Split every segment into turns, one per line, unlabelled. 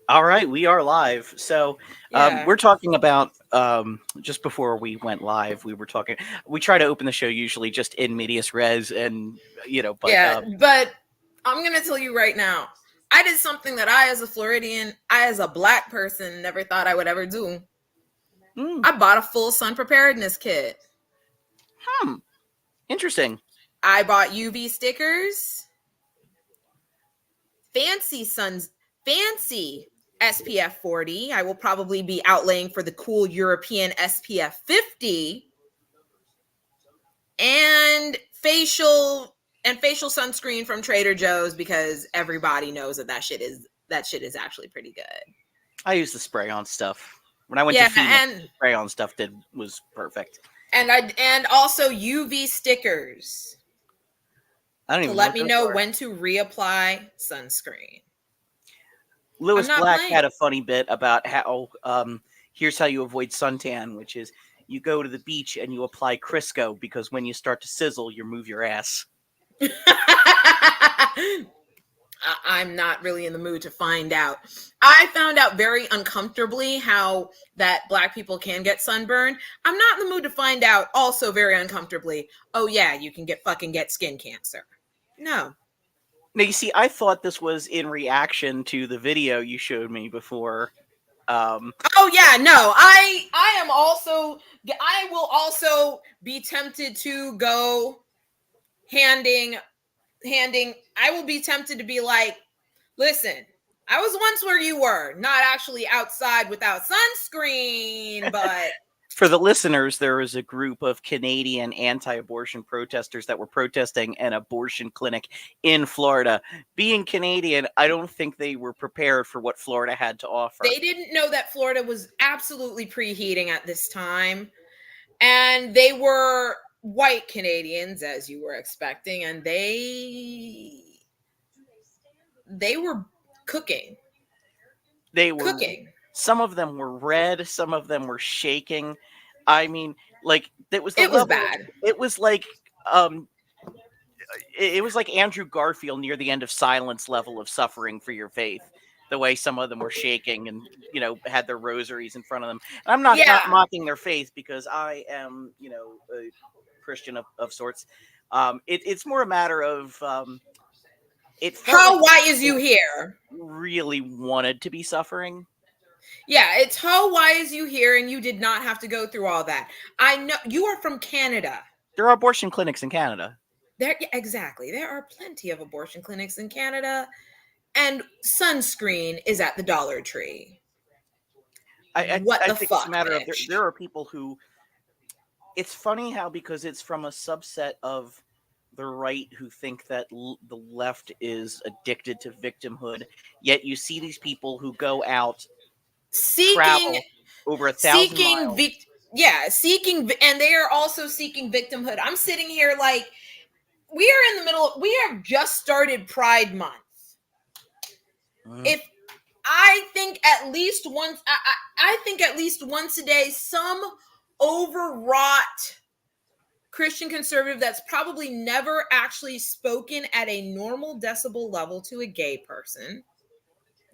All right, we are live. So
Yeah.
we're talking about just before we went live. We were talking. We try to open the show usually just in medias res, and but
Yeah. But I'm going to tell you right now, I did something that I, as a Floridian, I, as a black person, never thought I would ever do.
mm,
I bought a full sun preparedness kit.
hmm, interesting.
I bought UV stickers, fancy suns, fancy SPF 40. I will probably be outlaying for the cool European SPF 50 and facial sunscreen from Trader Joe's because everybody knows that shit is actually pretty good.
I use the spray on stuff. When I went to
Yeah,
Phoenix, the spray on stuff was perfect.
and also UV stickers
I don't
to
even know
let
what
me
those
know
are.
when to reapply sunscreen. I'm
Lewis
not
Black
playing.
had a funny bit about how here's how you avoid suntan, which is you go to the beach and you apply Crisco because when you start to sizzle, you move your ass.
I'm not really in the mood to find out. I found out very uncomfortably how that black people can get sunburn. I'm not in the mood to find out also very uncomfortably. Oh yeah, you can get skin cancer. No.
Now you see, I thought this was in reaction to the video you showed me before. Um,
Oh yeah, no. I will also be tempted to go handing I will be tempted to be like, listen, I was once where you were, not actually outside without sunscreen, but
for the listeners, there was a group of Canadian anti-abortion protesters that were protesting an abortion clinic in Florida. Being Canadian, I don't think they were prepared for what Florida had to offer.
they didn't know that Florida was absolutely preheating at this time. And they were white Canadians, as you were expecting, and they were cooking.
They were
Cooking.
Some of them were red, some of them were shaking. I mean, like it was the
It was
level.
bad.
It was like um it was like Andrew Garfield near the end of Silence level of suffering for your faith. The way some of them were shaking and had their rosaries in front of them. And I'm not
Yeah.
mocking their faith because I am a Christian of sorts. It's more a matter of it felt like
How
these
white is you
people
here?
really wanted to be suffering.
Yeah, it's how white is you here, and you did not have to go through all that. I know you are from Canada.
There are abortion clinics in Canada.
There, yeah, exactly. There are plenty of abortion clinics in Canada, and sunscreen is at the Dollar Tree. What
I
the
think it's a
fuck,
matter of
bitch?
there are people who it's funny how because it's from a subset of the right who think that the left is addicted to victimhood, yet you see these people who go out,
Seeking
travel over 1,000 miles.
seeking, and they are also seeking victimhood. I'm sitting here like we are in the middle. We have just started Pride Month.
Mm.
If I think at least once, I think at least once a day, some overwrought Christian conservative that's probably never actually spoken at a normal decibel level to a gay person.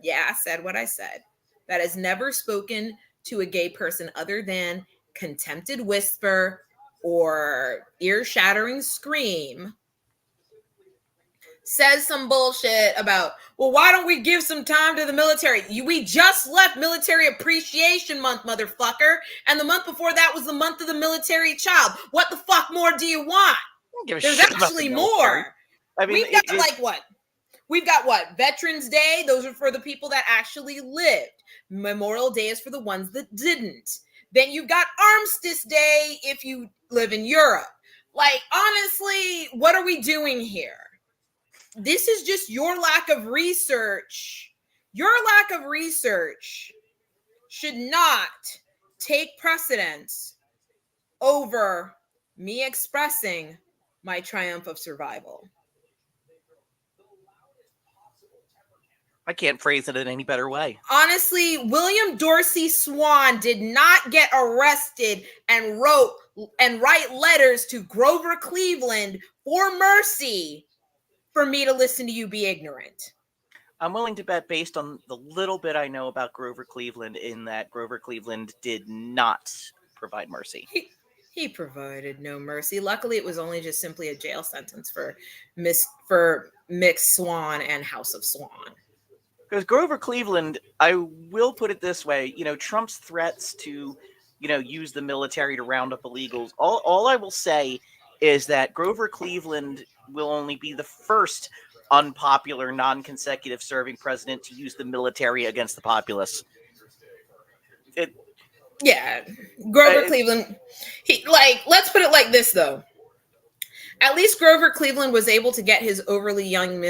Yeah, I said what I said. That has never spoken to a gay person other than contempted whisper or ear shattering scream says some bullshit about, well, why don't we give some time to the military? We just left Military Appreciation Month, motherfucker. And the month before that was the month of the military child. What the fuck more do you want?
I don't give a
There's
shit about the
actually
military.
more.
I mean,
We've got like what? We've got what? Veterans Day. Those are for the people that actually lived. Memorial Day is for the ones that didn't. Then you've got Armistice Day if you live in Europe. Like, honestly, what are we doing here? This is just your lack of research. Your lack of research should not take precedence over me expressing my triumph of survival.
I can't phrase it in any better way.
Honestly, William Dorsey Swan did not get arrested and write letters to Grover Cleveland for mercy for me to listen to you be ignorant.
I'm willing to bet, based on the little bit I know about Grover Cleveland, in that Grover Cleveland did not provide mercy.
He provided no mercy. Luckily, it was only just simply a jail sentence for Mick Swan and House of Swan.
Because Grover Cleveland, I will put it this way, Trump's threats to, use the military to round up illegals. All I will say is that Grover Cleveland will only be the first unpopular, non-consecutive serving president to use the military against the populace. It,
Yeah, Grover
I,
Cleveland. Let's put it like this though. At least Grover Cleveland was able to get his overly young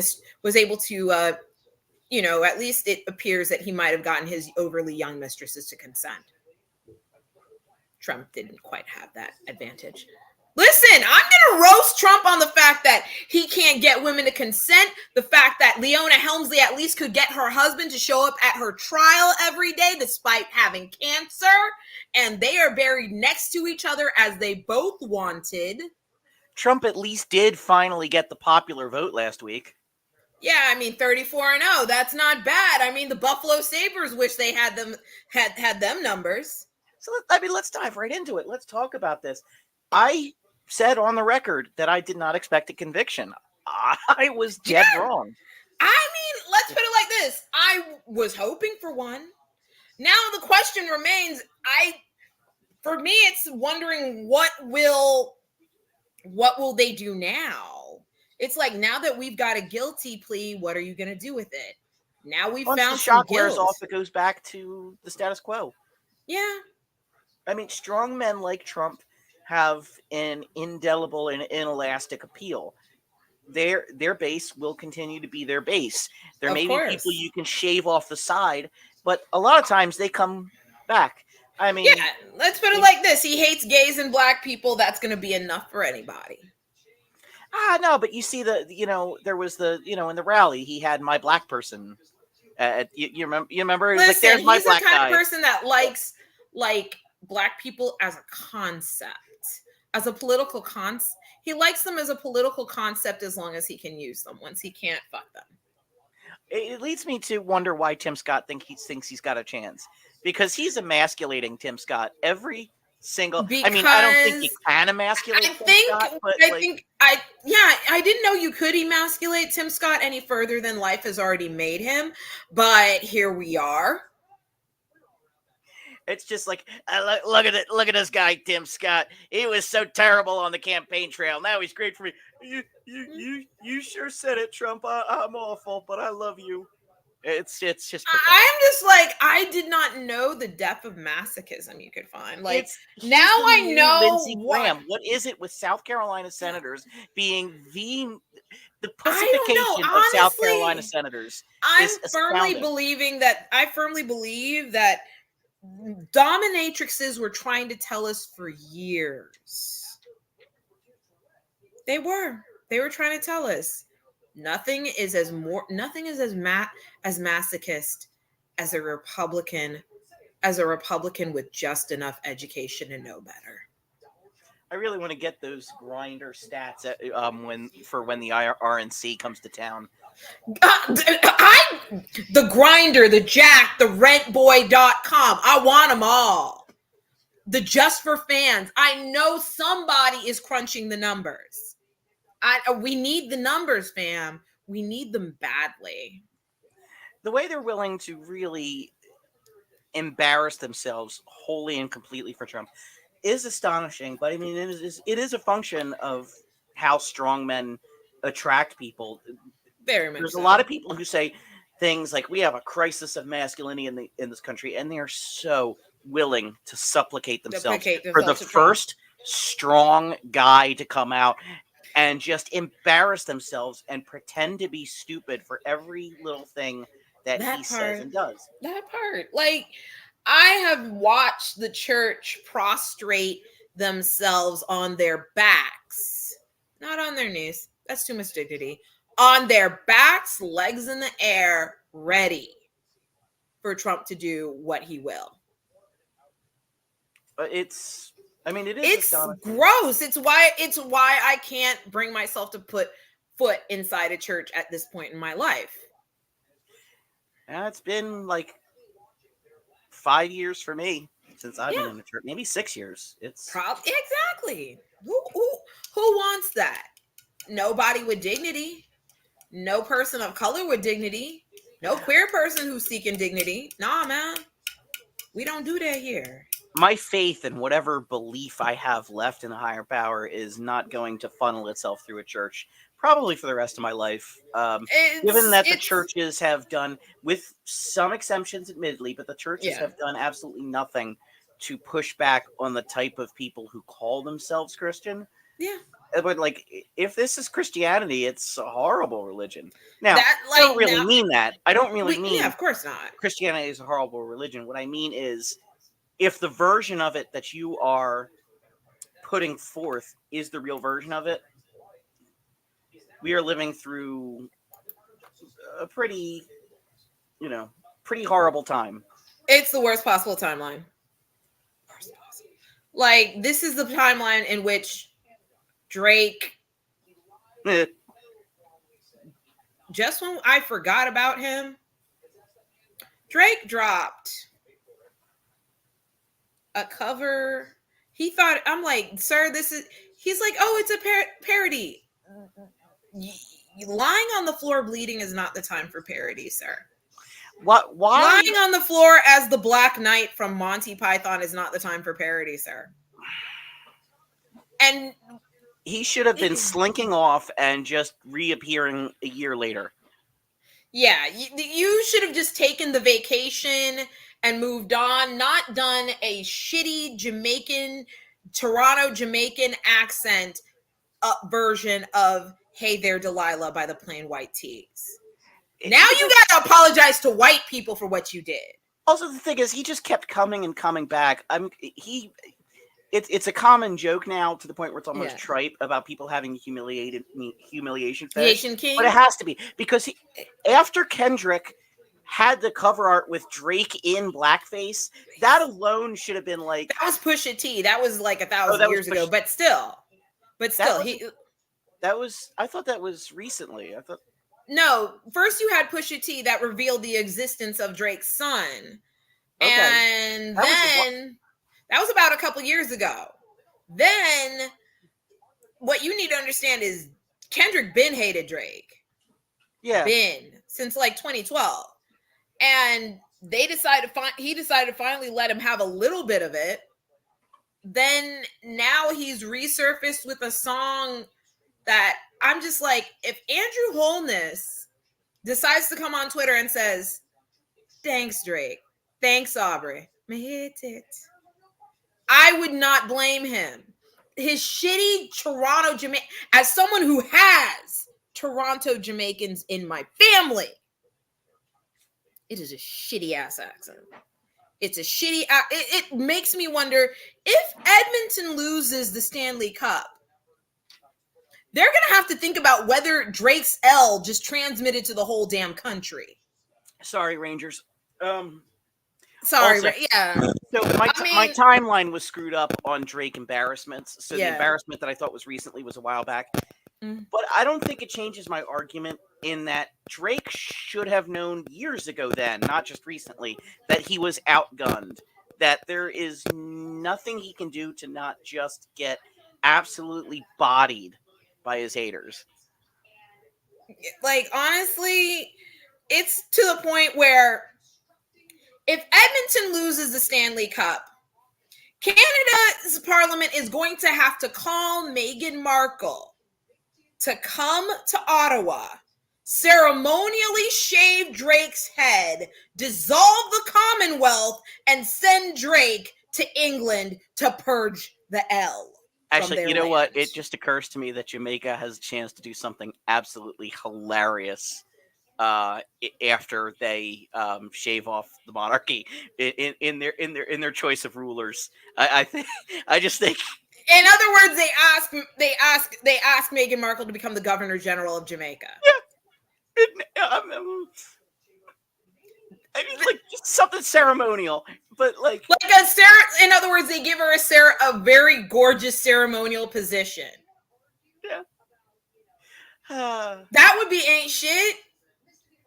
was able to at least it appears that he might have gotten his overly young mistresses to consent. Trump didn't quite have that advantage. Listen, I'm going to roast Trump on the fact that he can't get women to consent, the fact that Leona Helmsley at least could get her husband to show up at her trial every day despite having cancer, and they are buried next to each other as they both wanted.
Trump at least did finally get the popular vote last week.
Yeah, I mean 34-0. That's not bad. I mean the Buffalo Sabres wish they had them numbers.
So let's dive right into it. Let's talk about this. I said on the record that I did not expect a conviction. I was dead wrong.
I mean, let's put it like this. I was hoping for one. Now the question remains, for me it's wondering what will they do now? It's like, now that we've got a guilty plea, what are you going to do with it? Now we've
Once
found
the
some
shock wears
guilt.
off, it goes back to the status quo.
Yeah.
I mean, strong men like Trump have an indelible and inelastic appeal. Their base will continue to be their base. There may be people you can shave off the side, but a lot of times they come back. I mean,
yeah, let's put it like this. He hates gays and black people. That's going to be enough for anybody.
No, but you see there was in the rally, he had my black person. You remember? It was
Listen,
there's my
he's
black
the kind
guy.
of person that likes black people as a concept, as a political concept. He likes them as a political concept as long as he can use them. Once he can't, fuck them.
It leads me to wonder why Tim Scott thinks he's got a chance, because he's emasculating Tim Scott every single. I mean, I don't think you can emasculate Tim Scott, but
I didn't know you could emasculate Tim Scott any further than life has already made him, but here we are.
It's just like, look at this guy, Tim Scott. He was so terrible on the campaign trail. Now he's great for me. You sure said it, Trump. I'm awful, but I love you. It's just pathetic.
I'm just like, I did not know the depth of masochism you could find. Like, now I know
Lindsey Graham. What is it with South Carolina senators being the pussification of South Carolina senators?
I firmly believe that dominatrixes were trying to tell us for years. They were trying to tell us nothing is as masochist as a Republican with just enough education to know better.
I really want to get those Grindr stats when the RNC comes to town.
The Grindr, the Jack, the Rentboy.com. I want them all. The Just for Fans. I know somebody is crunching the numbers. We need the numbers, fam. We need them badly.
The way they're willing to really embarrass themselves wholly and completely for Trump is astonishing. But I mean, it is a function of how strong men attract people.
Very much.
There's a lot of people who say things like, we have a crisis of masculinity in this country, and they are so willing to supplicate themselves for the first strong guy to come out and just embarrass themselves and pretend to be stupid for every little thing that he says and does.
That part. Like, I have watched the church prostrate themselves on their backs, not on their knees. That's too much dignity. On their backs, legs in the air, ready for Trump to do what he will.
But it is
gross. It's why I can't bring myself to put foot inside a church at this point in my life.
It's been like 5 years for me since I've been
Yeah,
in the church. Maybe 6 years. It's
exactly. Who wants that? Nobody with dignity. No person of color with dignity. No queer person who's seeking dignity. Nah, man. We don't do that here.
my faith and whatever belief I have left in a higher power is not going to funnel itself through a church, probably for the rest of my life. Given that the
It's
churches have done, with some exceptions, admittedly, but the churches
yeah.
have done absolutely nothing to push back on the type of people who call themselves Christian.
Yeah.
But like, if this is Christianity, it's a horrible religion. Now,
That
I
like
don't really
now
mean that. I don't really
we yeah,
mean
of course not.
Christianity is a horrible religion. What I mean is, if the version of it that you are putting forth is the real version of it, we are living through a pretty, pretty horrible time.
It's the worst possible timeline. Worst possible. Like this is the timeline in which Drake,
Eh,
just when I forgot about him, Drake dropped a cover. He thought, I'm like, sir, this is. He's like, oh, it's a parody. Lying on the floor bleeding is not the time for parody, sir.
what? Why?
Lying on the floor as the Black Knight from Monty Python is not the time for parody, sir. And
He should have been slinking off and just reappearing a year later.
yeah, you should have just taken the vacation and moved on, not done a shitty Toronto Jamaican accent version of Hey There Delilah by the Plain White Tees. Now you gotta apologize to white people for what you did.
Also, the thing is, he just kept coming and coming back. It's a common joke now to the point where it's almost trite about people having humiliation fetish.
Haitian King.
But it has to be because after Kendrick had the cover art with Drake in blackface, that alone should have been like,
that was Pusha T. That was like 1,000 years ago, but still,
I thought that was recently. I thought
no. First, you had Pusha T that revealed the existence of Drake's son,
okay.
and then that was about a couple years ago. Then, what you need to understand is Kendrick been hated Drake.
Yeah.
Been since like 2012. And he decided to finally let him have a little bit of it. Then now he's resurfaced with a song that I'm just like, if Andrew Holness decides to come on Twitter and says, thanks, Drake. Thanks, Aubrey. Me hit it. I would not blame him. His shitty Toronto Jamaican, as someone who has Toronto Jamaicans in my family, it is a shitty ass accent. It's a shitty. It makes me wonder if Edmonton loses the Stanley Cup, they're gonna have to think about whether Drake's L just transmitted to the whole damn country.
Sorry, Rangers.
Sorry,
also,
yeah.
So my timeline was screwed up on Drake embarrassments. So the embarrassment that I thought was recently was a while back. But I don't think it changes my argument in that Drake should have known years ago then, not just recently, that he was outgunned. That there is nothing he can do to not just get absolutely bodied by his haters.
Like, honestly, it's to the point where if Edmonton loses the Stanley Cup, Canada's parliament is going to have to call Meghan Markle to come to Ottawa, ceremonially shave Drake's head, dissolve the Commonwealth, and send Drake to England to purge the L.
Actually, you know what? It just occurs to me that Jamaica has a chance to do something absolutely hilarious after they shave off the monarchy in their choice of rulers. I just think.
In other words, they ask Meghan Markle to become the Governor General of Jamaica.
Yeah. I mean, like, just something ceremonial, but like
in other words, they give her a very gorgeous ceremonial position.
Yeah.
That would be ain't shit.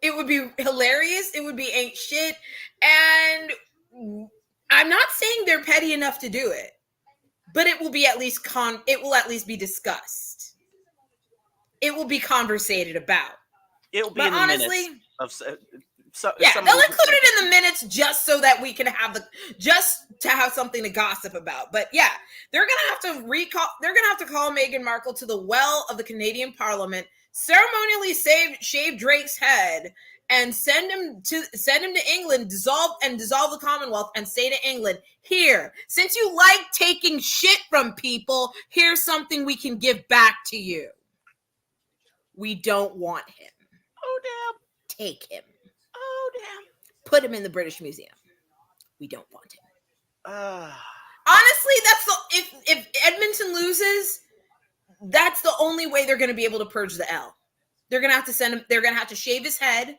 It would be hilarious. It would be ain't shit. And I'm not saying they're petty enough to do it, but it will be at least it will at least be discussed. It will be conversated about.
It'll be
But
in the minutes
honestly,
of
yeah,
some of
they'll
these
include it in the minutes just so that we can have just to have something to gossip about. But yeah, they're gonna have to they're gonna have to call Meghan Markle to the well of the Canadian Parliament, ceremonially shave Drake's head, and send him to England, dissolve the Commonwealth, and say to England, here, since you like taking shit from people, here's something we can give back to you. We don't want him.
Oh damn.
Take him.
Oh damn.
Put him in the British Museum. We don't want him.
Uh,
Honestly, that's if Edmonton loses, that's the only way they're going to be able to purge the L. They're going to have to send him. They're going to have to shave his head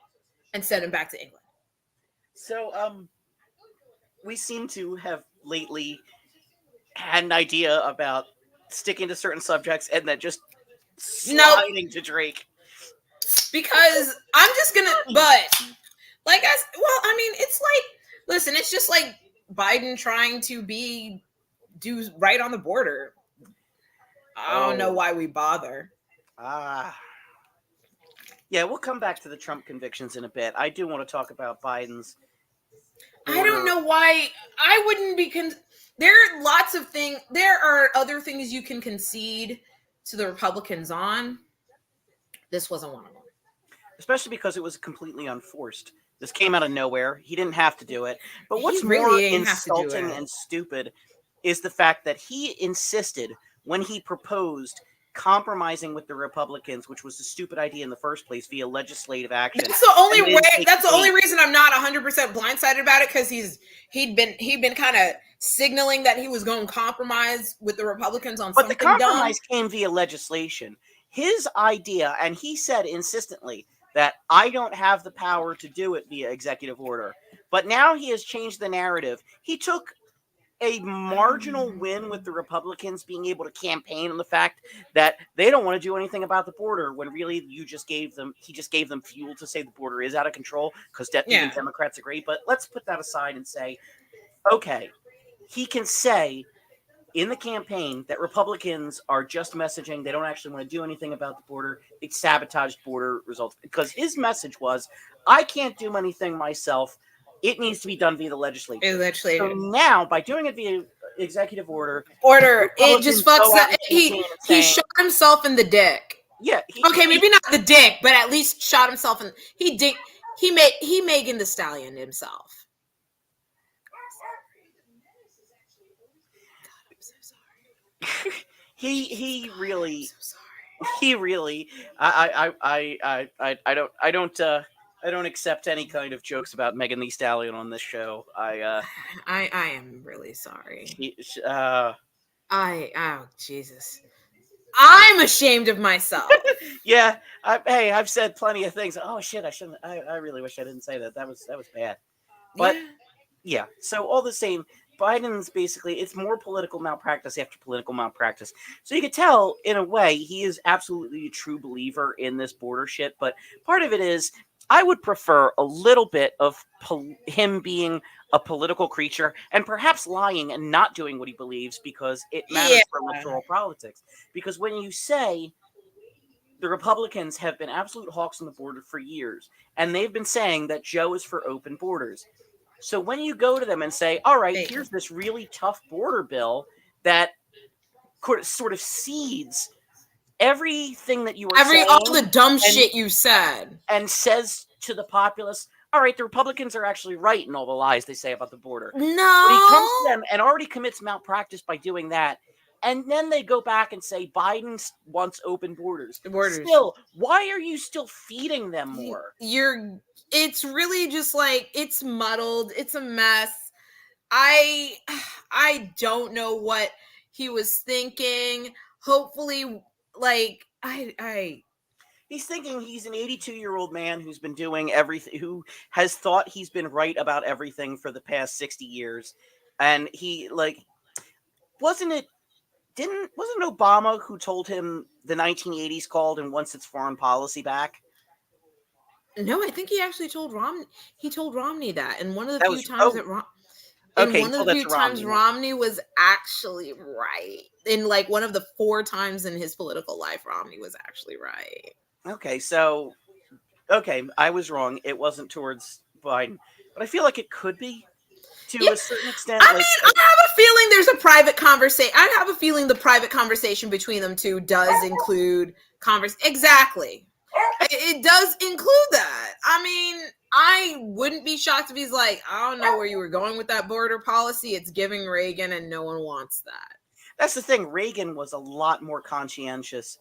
and send him back to England.
So we seem to have lately had an idea about sticking to certain subjects and then just sliding to Drake.
Because I'm just gonna, but like I mean, it's like, listen, it's just like Biden trying to do right on the border. I don't know why we bother.
Yeah, we'll come back to the Trump convictions in a bit. I do want to talk about Biden's border.
I don't know why I wouldn't be. There are lots of things. There are other things you can concede to the Republicans on. This wasn't one of them.
Especially because it was completely unforced. This came out of nowhere. He didn't have to do it. But what's
really
more
didn't have to do
insulting
it.
and stupid is the fact that he insisted when he proposed compromising with the Republicans, which was a stupid idea in the first place, via legislative action.
That's the only way. That's the only reason I'm not 100% blindsided about it, because he'd been kind of signaling that he was going to compromise with the Republicans on something.
But the compromise came via legislation. His idea, and he said insistently that I don't have the power to do it via executive order. But now he has changed the narrative. He took a marginal win with the Republicans being able to campaign on the fact that they don't want to do anything about the border, when really he just gave them fuel to say the border is out of control, because even Democrats agree. But let's put that aside and say, okay, he can say in the campaign that Republicans are just messaging. They don't actually want to do anything about the border. They sabotaged border results, because his message was, I can't do anything myself. It needs to be done via the legislature. So now, by doing it via executive order,
it just fucks up. He shot himself in the dick.
Yeah.
Maybe not the dick, but at least shot himself in. He Megan the Stallion himself. God, I'm so sorry.
He really.
I'm so sorry.
He really. I don't accept any kind of jokes about Megan Thee Stallion on this show. I
am really sorry. Oh Jesus. I'm ashamed of myself.
Yeah. I've said plenty of things. Oh shit, I shouldn't. I really wish I didn't say that. That was bad. But yeah. So all the same, Biden's basically, it's more political malpractice after political malpractice. So you could tell, in a way, he is absolutely a true believer in this border shit. But part of it is, I would prefer a little bit of him being a political creature and perhaps lying and not doing what he believes, because it matters for electoral politics. Because when you say the Republicans have been absolute hawks on the border for years, and they've been saying that Joe is for open borders. So when you go to them and say, all right, here's this really tough border bill that sort of seeds everything that you are saying,
all the dumb shit you said,
and says to the populace, all right, the Republicans are actually right in all the lies they say about the border.
No.
But he comes to them and already commits malpractice by doing that. And then they go back and say Biden wants open borders. Still, why are you still feeding them more?
It's really just like, it's muddled. It's a mess. I don't know what he was thinking. Hopefully, like,
he's thinking he's an 82-year-old man who's been doing everything, who has thought he's been right about everything for the past 60 years. And he, like, wasn't Obama who told him the 1980s called and wants its foreign policy back?
No, I think he actually told Romney. He told Romney that, and one of the
That
few
was
times that and
okay. He
one of
told
the
that
few
to
times
Romney.
Romney was actually right. In like one of the 4 times in his political life, Romney was actually right.
Okay, so okay, I was wrong. It wasn't towards Biden, but I feel like it could be
Yeah,
to a certain extent.
I
Like,
mean, I have a feeling there's a private conversation. I have a feeling the private conversation between them two does include converse. Exactly, it does include that. I mean, I wouldn't be shocked if he's like, I don't know where you were going with that border policy. It's giving Reagan, and no one wants that.
that's the thing. Reagan was a lot more conscientious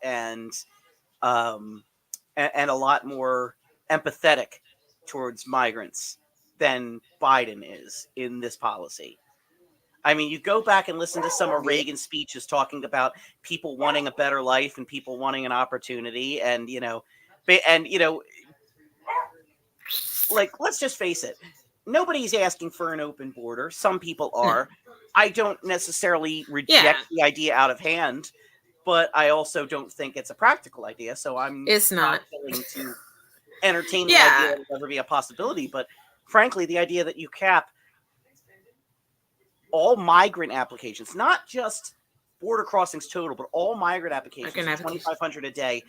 um, and a lot more empathetic towards migrants than Biden is in this policy. I mean, you go back and listen to some of
Yeah.
Reagan's speeches talking about people wanting a better life and people wanting an opportunity, and like let's just face it, nobody's asking for an open border. Some people
No.
are. I don't necessarily
Yeah,
reject the idea out of hand, but I also don't think it's a practical idea. So I'm
it's
not
not.
willing to entertain the idea
Yeah,
that it'll ever be a possibility. But frankly, the idea that you cap all migrant applications, not just border crossings total, but all migrant applications
like an
at
application.
2,500 a day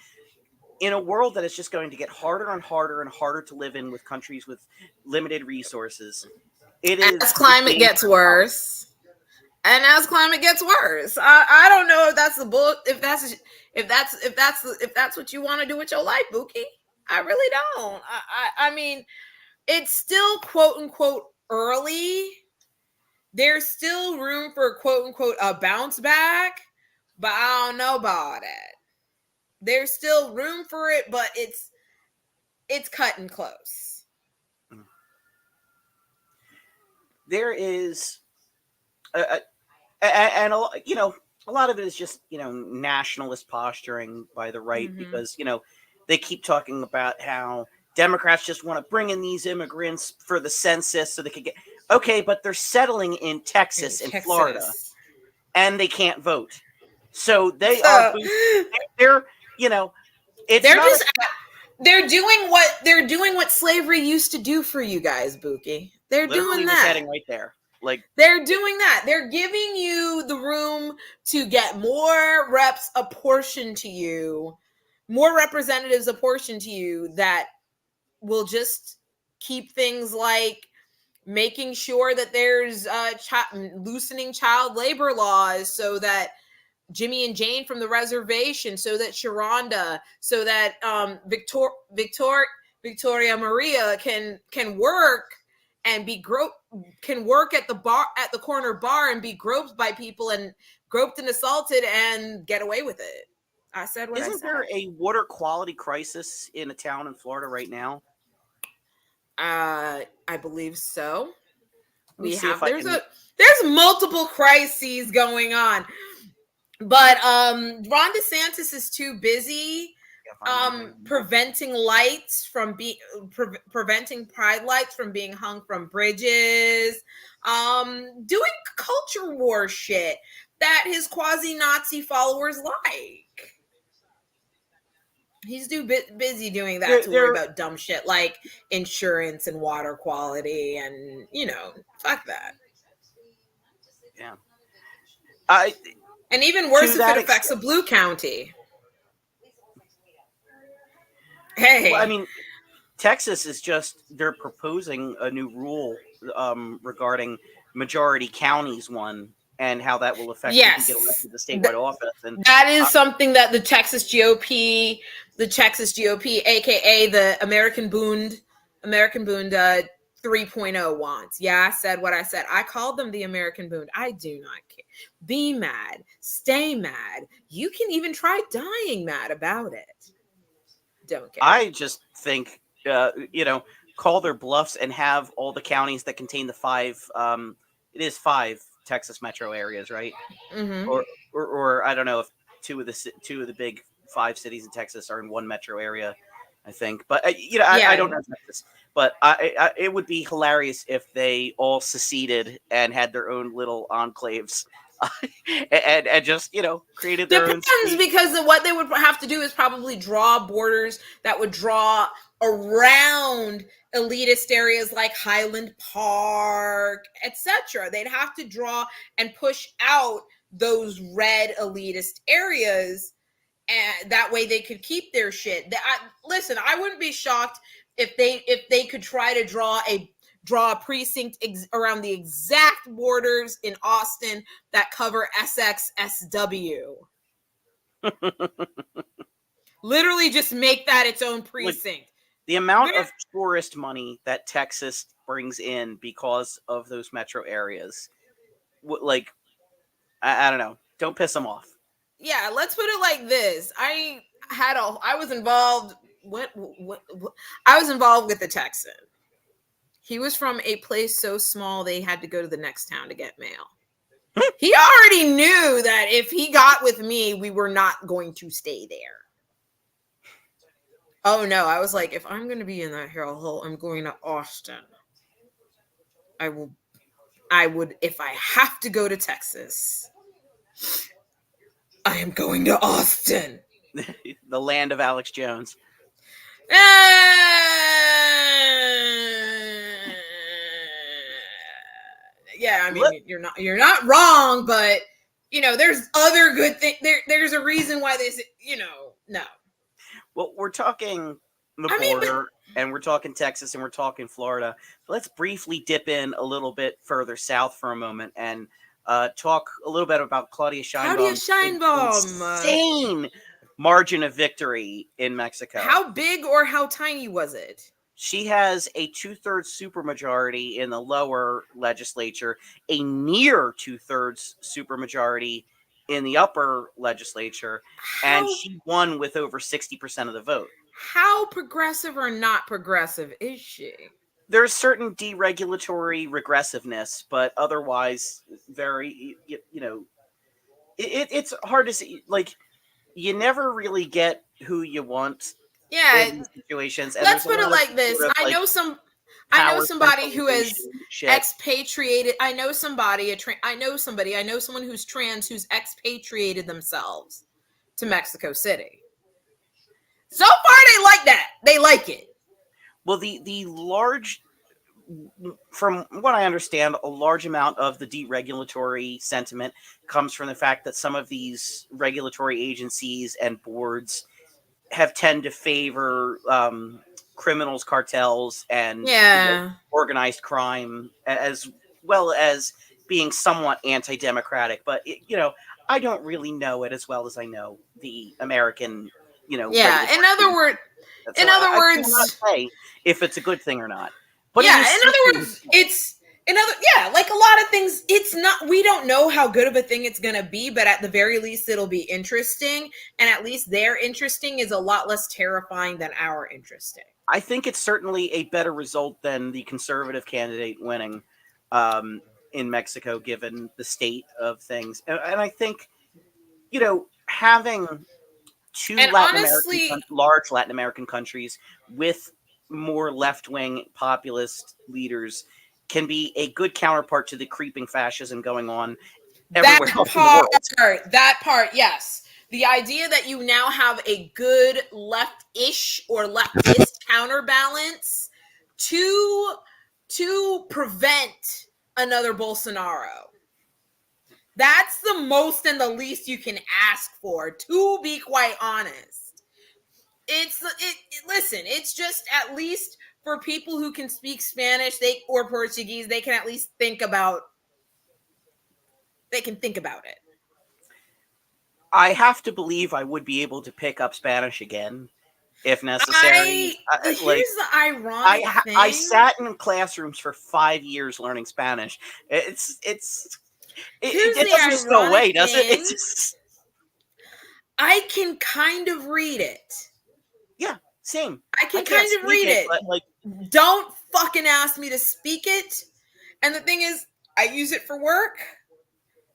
in a world that is just going to get harder and harder and harder to live in with countries with limited resources. It
As
is a
climate gets
dangerous policy.
worse, and as climate gets worse, I don't know if that's the bull. If that's what you want to do with your life, Buki. I really don't. I mean, it's still quote unquote early. There's still room for quote unquote a bounce back, but I don't know about it. There's still room for it, but it's cutting close.
There is, and a lot of it is just nationalist posturing by the right
Mm-hmm.
because they keep talking about how Democrats just want to bring in these immigrants for the census so they could get okay, but they're settling in
In
Texas and Florida
Texas.
and they can't vote, so they are
So
boosting. They're it's
they're
not a
just they're doing what slavery used to do for you guys, Buki. They're doing
literally was
that.
heading right there. Like
They're doing that. They're giving you the room to get more reps apportioned to you, more representatives apportioned to you that will just keep things like making sure that there's loosening child labor laws so that Jimmy and Jane from the reservation, so that Sharonda, so that Victoria Maria can work and be can work at the bar at the corner bar and be groped by people and groped and assaulted and get away with it. I said what I
isn't
said.
there a water quality crisis in a town in Florida right now?
I believe so.
Let me
We
see if
have
I can.
there's multiple crises going on. But Ron DeSantis is too busy
Yeah, find my name.
preventing lights from preventing pride lights from being hung from bridges, doing culture war shit that his quasi-Nazi followers like. He's too busy doing that to worry
There,
about dumb shit like insurance and water quality and fuck that.
yeah. I
And even worse
To
if it
that
affects a
extent.
blue county.
Well, I
Hey,
mean, Texas is just they're proposing a new rule regarding majority counties one and how that will affect who can get
yes.
elected to statewide office. And
That
uh,
is something that the Texas GOP, aka the American Boond 3.0 wants. Yeah, I said what I said. I called them the American Boond. I do not care. Be mad. Stay mad. You can even try dying mad about it. Don't care.
I just think call their bluffs and have all the counties that contain the five. It is five Texas metro areas, right?
Mm-hmm.
Or I don't know if two of the big five cities in Texas are in one metro area. I think, but I
Yeah.
don't know Texas, but it would be hilarious if they all seceded and had their own little enclaves, and just created their own
Depends
state.
because what they would have to do is probably draw borders that would draw around elitist areas like Highland Park, etc. They'd have to draw and push out those red elitist areas, and that way they could keep their shit. Listen, I wouldn't be shocked if they could try to draw a precinct around the exact borders in Austin that cover SXSW. Literally just make that its own precinct.
The amount of tourist money that Texas brings in because of those metro areas, like, I don't know. Don't piss them off.
Yeah, let's put it like this. I was involved. I was involved with the Texan. He was from a place so small they had to go to the next town to get mail. He already knew that if he got with me, we were not going to stay there. Oh no, I was like, if I'm going to be in that hellhole, I'm going to Austin. I would, if I have to go to Texas, I am going to Austin.
The land of Alex Jones.
Yeah, I mean, you're not wrong, but there's other good things. There's a reason why this, no.
Well, we're talking the border, and we're talking Texas, and we're talking Florida. Let's briefly dip in a little bit further south for a moment and talk a little bit about Claudia Sheinbaum's insane margin of victory in Mexico.
How big or how tiny was it?
She has a 2/3 supermajority in the lower legislature, a near 2/3 supermajority in the upper legislature, and she won with over 60% of the vote.
How progressive or not progressive is she?
There's certain deregulatory regressiveness, but otherwise very, it's hard to see. Like, you never really get who you want in these situations. And
let's put it like this. I know somebody who is expatriated. I know someone who's trans who's expatriated themselves to Mexico City. So far, they like that. They like it.
Well, from what I understand, a large amount of the deregulatory sentiment comes from the fact that some of these regulatory agencies and boards have tend to favor criminals, cartels, and organized crime, as well as being somewhat anti-democratic. But I don't really know it as well as I know the American. In
other words,
I cannot say if it's a good thing or not. But
in other words, like a lot of things, it's not. We don't know how good of a thing it's going to be, but at the very least, it'll be interesting. And at least their interesting is a lot less terrifying than our interesting.
I think it's certainly a better result than the conservative candidate winning in Mexico, given the state of things. And I think, having two large Latin American countries with more left-wing populist leaders can be a good counterpart to the creeping fascism going on everywhere else in the world.
That part, yes. The idea that you now have a good left-ish or leftist counterbalance to prevent another Bolsonaro. That's the most and the least you can ask for, to be quite honest. Listen, it's just, at least for people who can speak Spanish or Portuguese, they can at least think about it.
I have to believe I would be able to pick up Spanish again if necessary.
Here's the ironic thing.
I sat in classrooms for 5 years learning Spanish. It doesn't just go away, does it? It's just...
I can kind of read it.
Yeah, same.
I can kind of read it.
But
don't fucking ask me to speak it. And the thing is, I use it for work.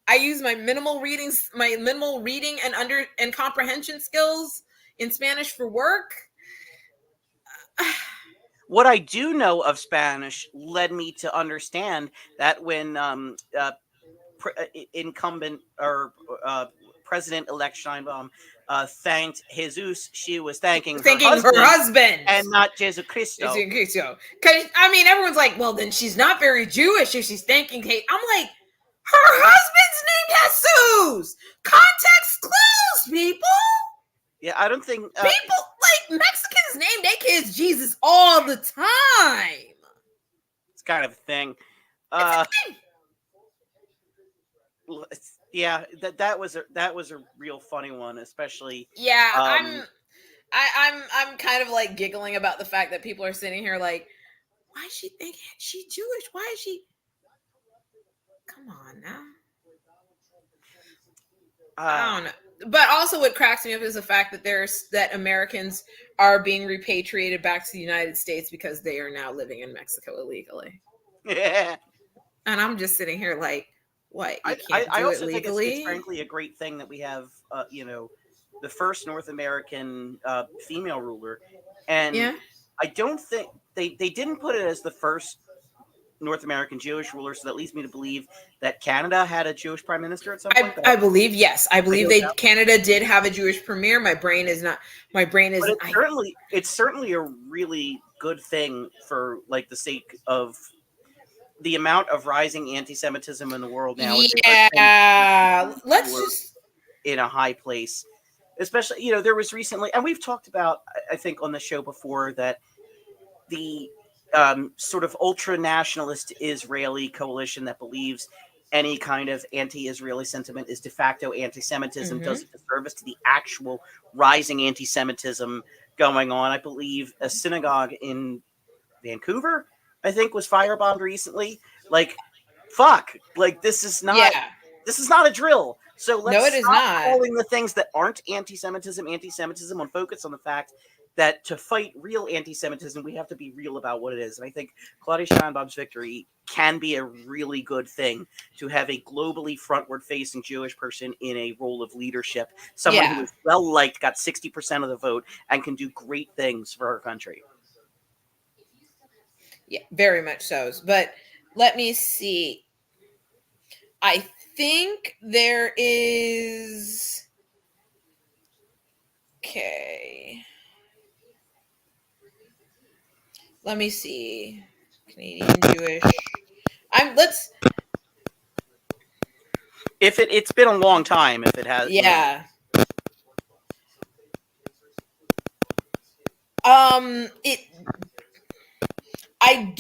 I use my minimal reading and comprehension skills in Spanish for work.
What I do know of Spanish led me to understand that when incumbent or President-elect Sheinbaum thanked Jesus, she was thanking her
Thanking her
husband
husband.
and not Jesus Christo.
Because, I mean, everyone's like, well, then she's not very Jewish if she's thanking Kate. I'm like, her husband's name Jesus. Context clues, people.
Yeah, I don't think
People, like, Mexicans name their kids Jesus all the time.
it's kind of a thing.
It's a thing.
Yeah, that was a real funny one, especially.
Yeah,
Um,
I'm kind of like giggling about the fact that people are sitting here like, why is she thinking she's Jewish? Why is she? Come on now. I don't know. But also, what cracks me up is the fact that Americans are being repatriated back to the United States because they are now living in Mexico illegally.
Yeah.
And I'm just sitting here like, what? You
I
can't do
also
it
think
legally?
it's frankly a great thing that we have, the first North American female ruler, and
Yeah.
I don't think they didn't put it as the first North American Jewish ruler, so that leads me to believe that Canada had a Jewish prime minister at some point.
I believe, yes. I believe
don't know.
Canada did have a Jewish premier. My brain is.
But it's certainly a really good thing for like the sake of the amount of rising anti-Semitism in the world now. It's a good thing
Yeah. Let's
we're
just.
in a high place. Especially, there was recently, and we've talked about, I think, on the show before, that the sort of ultra-nationalist Israeli coalition that believes any kind of anti-Israeli sentiment is de facto anti-Semitism does a disservice to the actual rising anti-Semitism going on. I believe a synagogue in Vancouver, I think, was firebombed recently. Like, fuck. Like, this is not a drill. So let's
it is
stop
not.
calling the things that aren't anti-Semitism and focus on the fact that to fight real anti-Semitism, we have to be real about what it is. And I think Claudia Sheinbaum's victory can be a really good thing to have a globally frontward-facing Jewish person in a role of leadership, someone who is well-liked, got 60% of the vote, and can do great things for our country.
Yeah, very much so. But let me see. I think there is. Okay. Let me see. Canadian Jewish. Let's.
If it's been a long time, if it has.
Yeah. It. I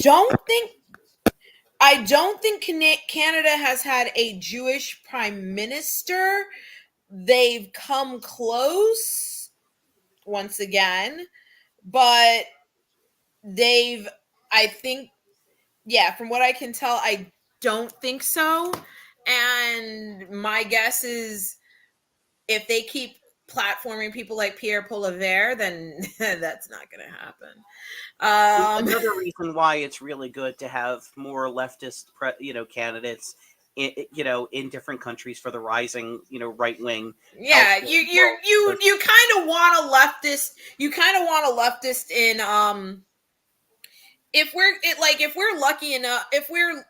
don't think Canada has had a Jewish prime minister. They've come close once again, but I think, yeah, from what I can tell, I don't think so. And my guess is if they keep platforming people like Pierre Poilievre, then that's not going to happen.
Another reason why it's really good to have more leftist, candidates, in different countries for the rising, right wing.
Yeah, you kind of want a leftist. You kind of want a leftist in if we're lucky enough, if we're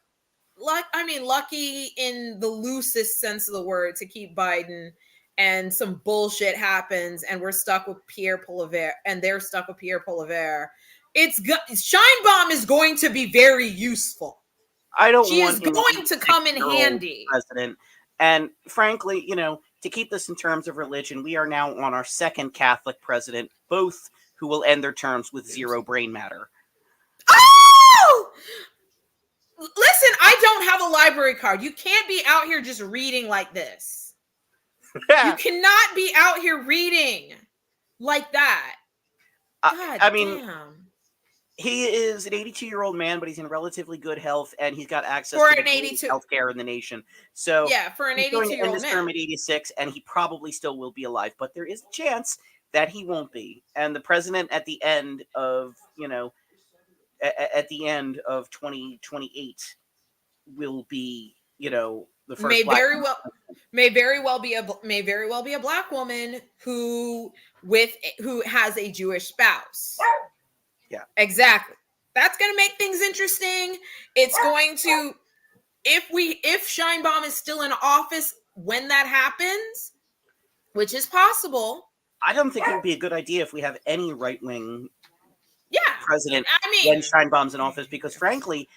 lucky in the loosest sense of the word to keep Biden, and some bullshit happens and we're stuck with Pierre Poilievre and they're stuck with Pierre Poilievre, Sheinbaum is going to be very useful.
I don't
She
want
is going to come in handy.
President. And frankly, to keep this in terms of religion, we are now on our second Catholic president, both who will end their terms with zero brain matter.
Oh! Listen, I don't have a library card. You can't be out here just reading like this. You cannot be out here reading like that. God damn.
He is an 82-year-old man, but he's in relatively good health, and he's got access
for
to
an 82
healthcare in the nation. So
yeah, for an 82-year-old man,
term at 86, and he probably still will be alive, but there is a chance that he won't be. And the president at the end of at the end of 2028 will be the first
may very well be a black woman who has a Jewish spouse.
Yeah,
exactly. That's going to make things interesting. It's going to, if Sheinbaum is still in office when that happens, which is possible.
I don't think it would be a good idea if we have any right-wing
Yeah,
president
I mean,
when Sheinbaum's in office, because frankly,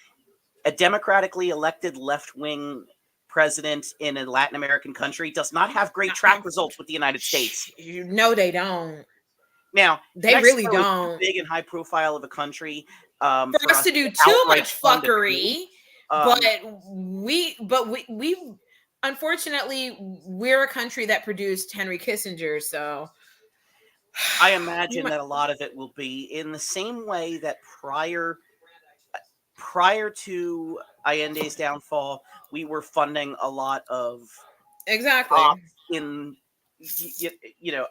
a democratically elected left-wing president in a Latin American country does not have great track results with the United States.
no, they don't.
Now,
They really
Mexico is too
don't.
big and high profile of a country
For
for
us
us
to do
to
too
outright
much
fund a coup.
fuckery, but we unfortunately we're a country that produced Henry Kissinger, so
I
we
imagine
might
that a lot of it will be in the same way that prior to Allende's downfall, we were funding a lot of
exactly.
ops in you know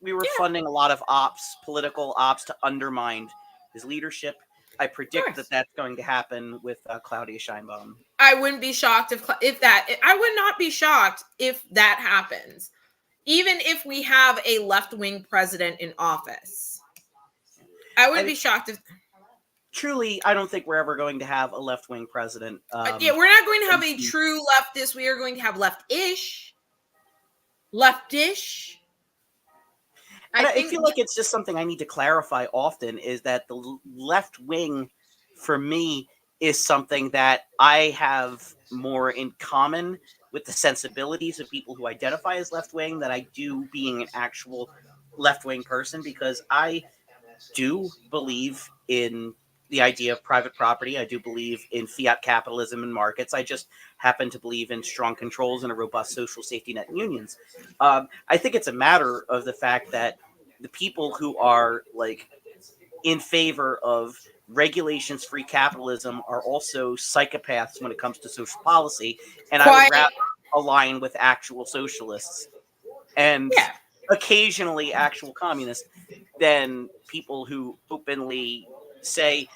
we were
Yeah,
funding a lot of ops, political ops, to undermine his leadership. I
of
predict that
course.
that's going to happen with Claudia Sheinbaum.
I wouldn't be shocked if that. I would not be shocked if that happens, even if we have a left wing president in office. I wouldn't
I
be shocked if.
truly, I don't think we're ever going to have a left wing president.
Yeah, we're not going to have a true leftist. We are going to have leftish. Leftish.
And
I
I
think.
feel like it's just something I need to clarify often, is that the left wing, for me, is something that I have more in common with the sensibilities of people who identify as left wing than I do being an actual left wing person, because I do believe in the idea of private property. I do believe in fiat capitalism and markets. I just happen to believe in strong controls and a robust social safety net and unions. I think it's a matter of the fact that the people who are like in favor of regulations free capitalism are also psychopaths when it comes to social policy, and I would
Quiet.
rather align with actual socialists and
Yeah.
occasionally actual communists than people who openly say,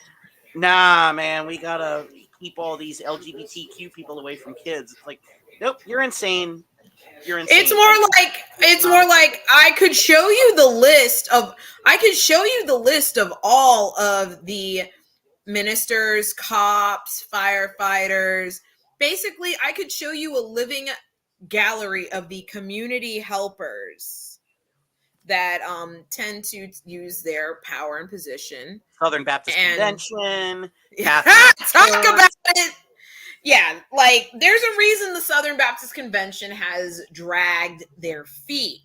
nah, man, we gotta keep all these LGBTQ people away from kids. It's like, nope, you're insane. You're
It's
insane.
more like
It's not a thing.
I could show you the list of all of the ministers, cops, firefighters. Basically, I could show you a living gallery of the community helpers that tend to use their power and position.
Southern Baptist
And
Convention, Catholic
talk
Church.
about it. Yeah, like there's a reason the Southern Baptist Convention has dragged their feet.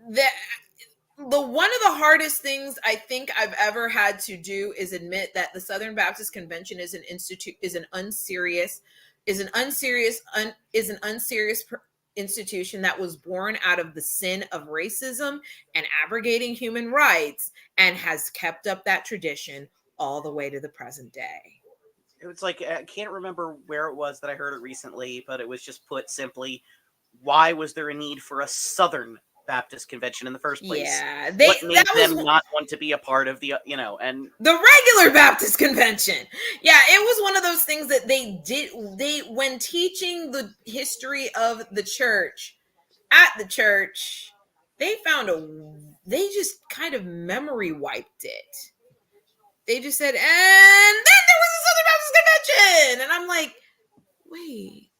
The one of the hardest things I think I've ever had to do is admit that the Southern Baptist Convention is an unserious institution that was born out of the sin of racism and abrogating human rights, and has kept up that tradition all the way to the present day.
It was like, I can't remember where it was that I heard it recently, but it was just put simply, why was there a need for a Southern Baptist Convention in the first place?
Yeah,
What made
that
them
was
not want to be a part of the, and
the regular Baptist Convention. Yeah, it was one of those things that when teaching the history of the church at the church, they just kind of memory wiped it. They just said, and then there was a Southern Baptist Convention. And I'm like, wait,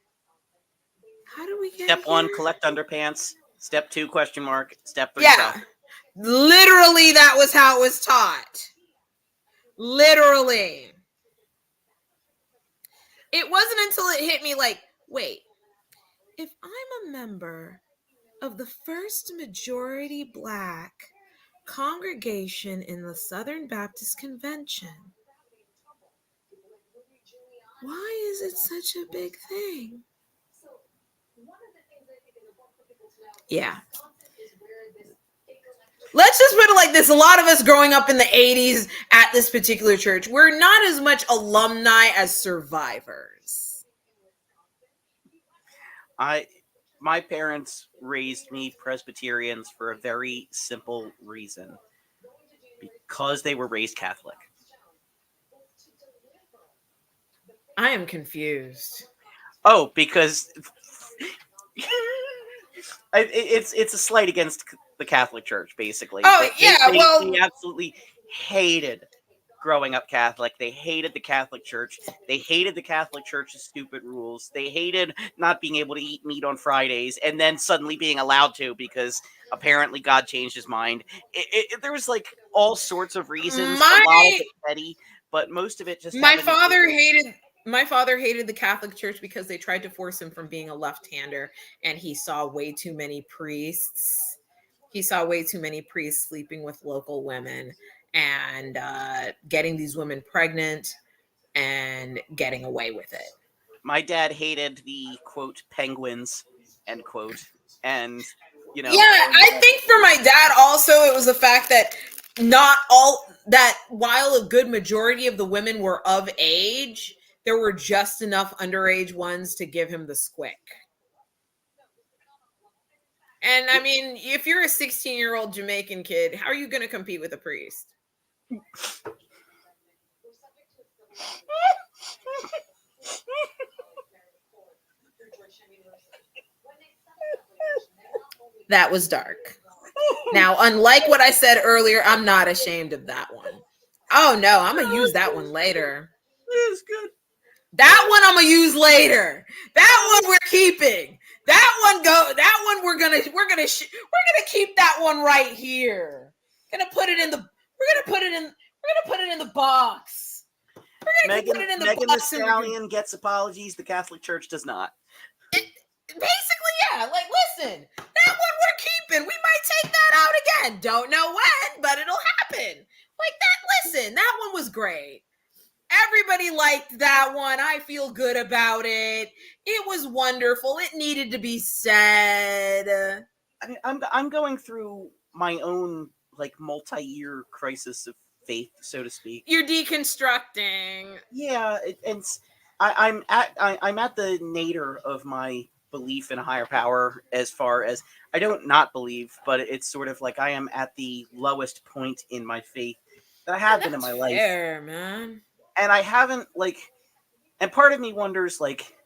how do we get
Step
here?
1, collect underpants. Step 2, question mark. Step 3,
Yeah, literally that was how it was taught. Literally. It wasn't until it hit me like, wait, if I'm a member of the first majority Black congregation in the Southern Baptist Convention, why is it such a big thing? Yeah. Let's just put it like this. A lot of us growing up in the 80s at this particular church, we're not as much alumni as survivors.
My parents raised me Presbyterians for a very simple reason. Because they were raised Catholic.
I am confused.
Oh, because it's a slight against the Catholic Church, basically.
Oh, yeah,
they absolutely hated growing up Catholic. They hated the Catholic Church. They hated the Catholic Church's stupid rules. They hated not being able to eat meat on Fridays and then suddenly being allowed to because apparently God changed his mind. There was like all sorts of reasons, a lot of
My
it petty, but most of it just
my
having to do
father
with
hated my father hated the Catholic Church because they tried to force him from being a left-hander, and he saw way too many priests. He saw way too many priests sleeping with local women and getting these women pregnant and getting away with it.
my dad hated the quote penguins end quote, and
Yeah, I think for my dad also it was the fact that not all that while a good majority of the women were of age, there were just enough underage ones to give him the squick. And I mean, if you're a 16-year-old Jamaican kid, how are you going to compete with a priest? That was dark. Now, unlike what I said earlier, I'm not ashamed of that one. Oh no, I'm gonna use that one later.
It's good.
That one I'm gonna use later. That one we're keeping. That one we're gonna keep that one right here. Gonna put it in the. We're gonna put it in the box. We're gonna put it in the
Megan
box.
Thee Stallion gets apologies. The Catholic Church does not.
Basically, yeah. Like, listen, that one we're keeping. We might take that out again. Don't know when, but it'll happen. Like that. Listen, that one was great. Everybody liked that one. I feel good about it. It was wonderful. It needed to be said.
I mean, I'm going through my own like multi-year crisis of faith, so to speak.
You're deconstructing.
Yeah, I'm at the nadir of my belief in a higher power. As far as I don't not believe, but it's sort of like I am at the lowest point in my faith that I have been in my life.
Fair, man.
And I haven't like, and part of me wonders like,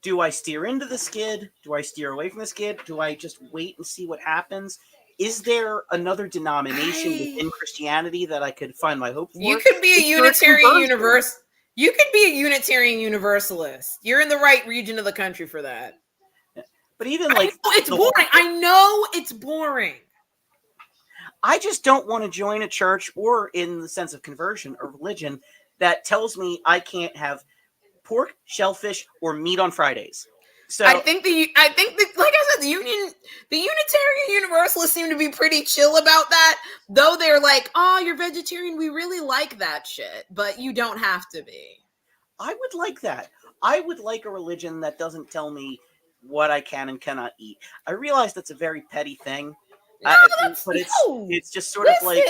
do I steer into the skid? Do I steer away from the skid? Do I just wait and see what happens? Is there another denomination within Christianity that I could find my hope for?
You could be a Unitarian universe. You could be a Unitarian Universalist. You're in the right region of the country for that.
But even like,
it's boring. I know it's boring.
I just don't want to join a church, or in the sense of conversion or religion, that tells me I can't have pork, shellfish, or meat on Fridays. So
I think like I said, the Unitarian Universalists seem to be pretty chill about that. Though they're like, "Oh, you're vegetarian. We really like that shit, but you don't have to be."
I would like that. I would like a religion that doesn't tell me what I can and cannot eat. I realize that's a very petty thing.
No,
it's just sort of like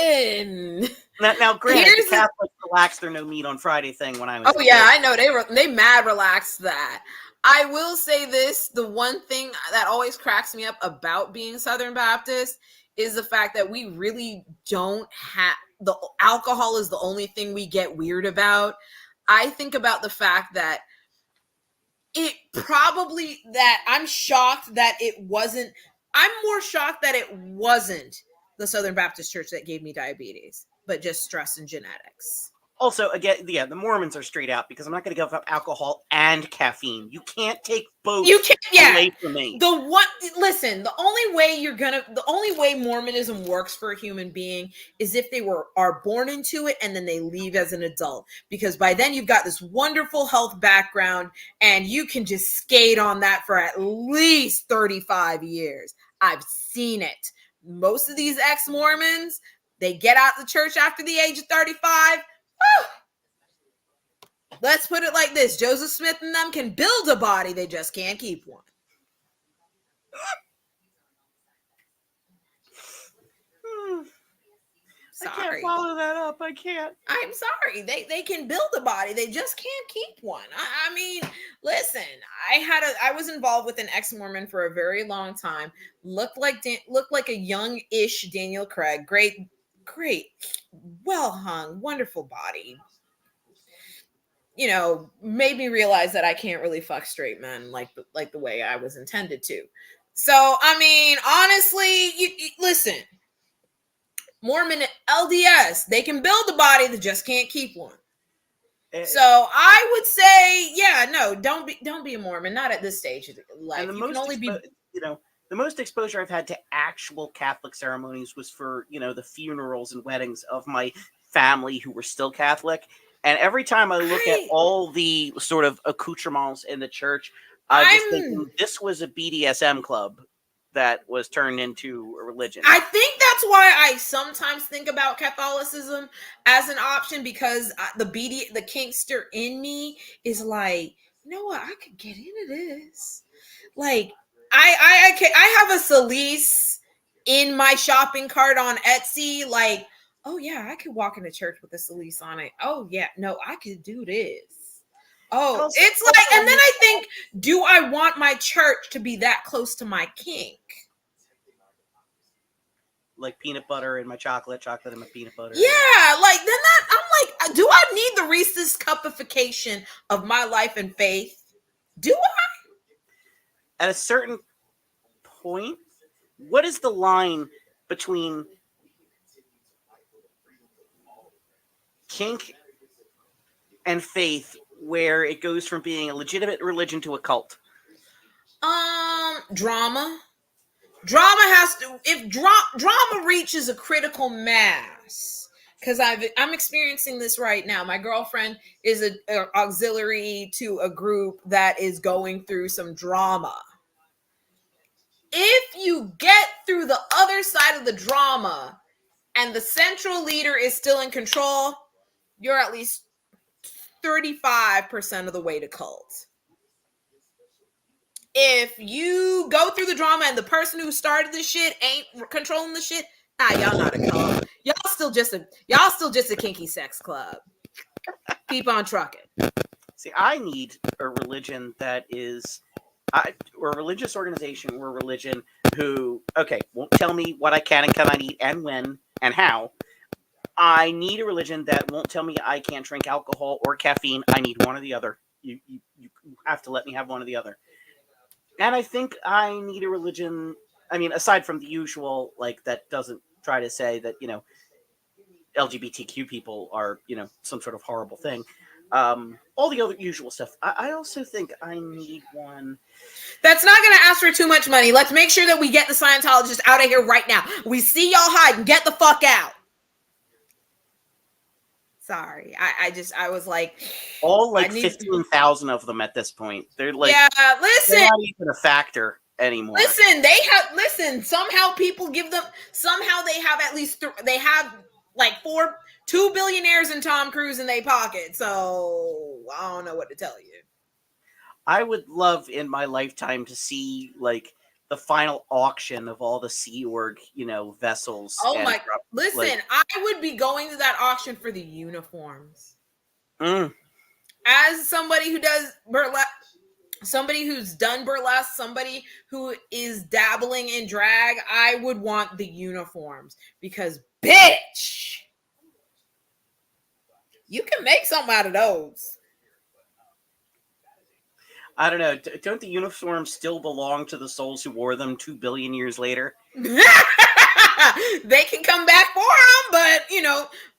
now granted, the Catholics relaxed their no meat on Friday thing when I was.
Oh yeah, I know they mad relaxed that. I will say this: the one thing that always cracks me up about being Southern Baptist is the fact that we really don't have the alcohol is the only thing we get weird about. I think about the fact that I'm shocked that it wasn't. I'm more shocked that it wasn't the Southern Baptist Church that gave me diabetes, but just stress and genetics.
Also, again, yeah, the Mormons are straight out because I'm not going to give up alcohol and caffeine. You can't take both away from me.
The only way Mormonism works for a human being is if they are born into it and then they leave as an adult. Because by then you've got this wonderful health background and you can just skate on that for at least 35 years. I've seen it. Most of these ex-Mormons, they get out of the church after the age of 35. Let's put it like this. Joseph Smith and them can build a body. They just can't keep one.
Sorry. I can't follow that up. I can't.
I'm sorry. They can build a body. They just can't keep one. I mean, listen, I was involved with an ex-Mormon for a very long time. Looked like a young-ish Daniel Craig. Great, well hung, wonderful body. You know, made me realize that I can't really fuck straight men like the way I was intended to. So, I mean, honestly, listen, Mormon LDS, they can build a body, they just can't keep one.
And
So I would say, yeah, no, don't be a Mormon. Not at this stage of life.
the
You can
most
only be.
the most exposure I've had to actual Catholic ceremonies was for the funerals and weddings of my family who were still Catholic. And every time I look at all the sort of accoutrements in the church, I'm just thinking this was a BDSM club that was turned into a religion.
I think that's why I sometimes think about Catholicism as an option, because the kinkster in me is like, you know what, I could get into this. Like, I have a Celise in my shopping cart on Etsy. Like, oh yeah, I could walk into church with a Celise on it. Oh yeah, no, I could do this. Oh,
Also-
it's like, and then I think, do I want my church to be that close to my kink?
Like peanut butter in my chocolate in my peanut butter.
Yeah, like then that I'm like, do I need the Reese's cupification of my life and faith? Do I?
At a certain point, what is the line between kink and faith where it goes from being a legitimate religion to a cult?
Drama. Drama has to, if drama reaches a critical mass, because I'm experiencing this right now. My girlfriend is an auxiliary to a group that is going through some drama. If you get through the other side of the drama and the central leader is still in control, you're at least 35% of the way to cult. If you go through the drama and the person who started the shit ain't controlling the shit, y'all not a cult. Y'all still just a kinky sex club. Keep on trucking.
See, I need a religion that is, or a religious organization or a religion who, won't tell me what I can and cannot eat and when and how. I need a religion that won't tell me I can't drink alcohol or caffeine. I need one or the other. You have to let me have one or the other. And I think I need a religion, I mean, aside from the usual, like, that doesn't try to say that, LGBTQ people are, some sort of horrible thing. All the other usual stuff. I also think I need one
that's not going to ask for too much money. Let's make sure that we get the Scientologists out of here right now. We see y'all hiding. Get the fuck out. Sorry, I was like,
all like 15,000 of them at this point. They're like,
yeah, listen,
they're not even a factor anymore.
Listen, somehow people give them, somehow they have at least they have like 2 billionaires and Tom Cruise in their pocket. So I don't know what to tell you.
I would love in my lifetime to see like the final auction of all the Sea Org, vessels.
Oh my! Listen, I would be going to that auction for the uniforms. As somebody who does burlesque, somebody who's done burlesque, somebody who is dabbling in drag, I would want the uniforms, because bitch, you can make something out of those.
I don't know. Don't the uniforms still belong to the souls who wore them 2 billion years later?
They can come back for them, but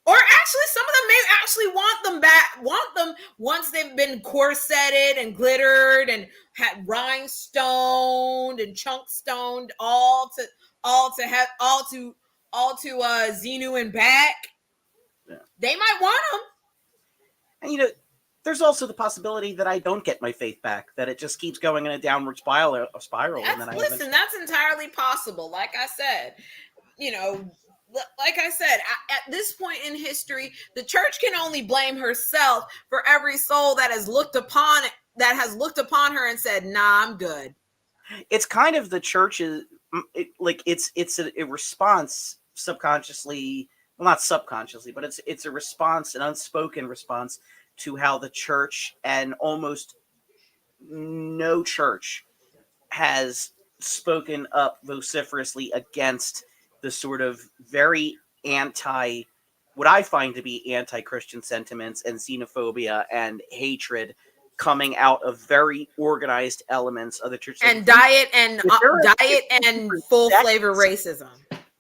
or actually some of them may actually want them once they've been corseted and glittered and had rhinestoned and chunk stoned all to Xenu and back. Yeah. They might want them.
And there's also the possibility that I don't get my faith back, that it just keeps going in a downward spiral.
That's entirely possible. Like I said, at this point in history, the church can only blame herself for every soul that has looked upon her and said, "Nah, I'm good."
It's kind of the church's, it's a response subconsciously, well, not subconsciously, but it's a response, an unspoken response to how the church, and almost no church has spoken up vociferously against the sort of very what I find to be anti-Christian sentiments and xenophobia and hatred coming out of very organized elements of the church.
And diet and full flavor racism.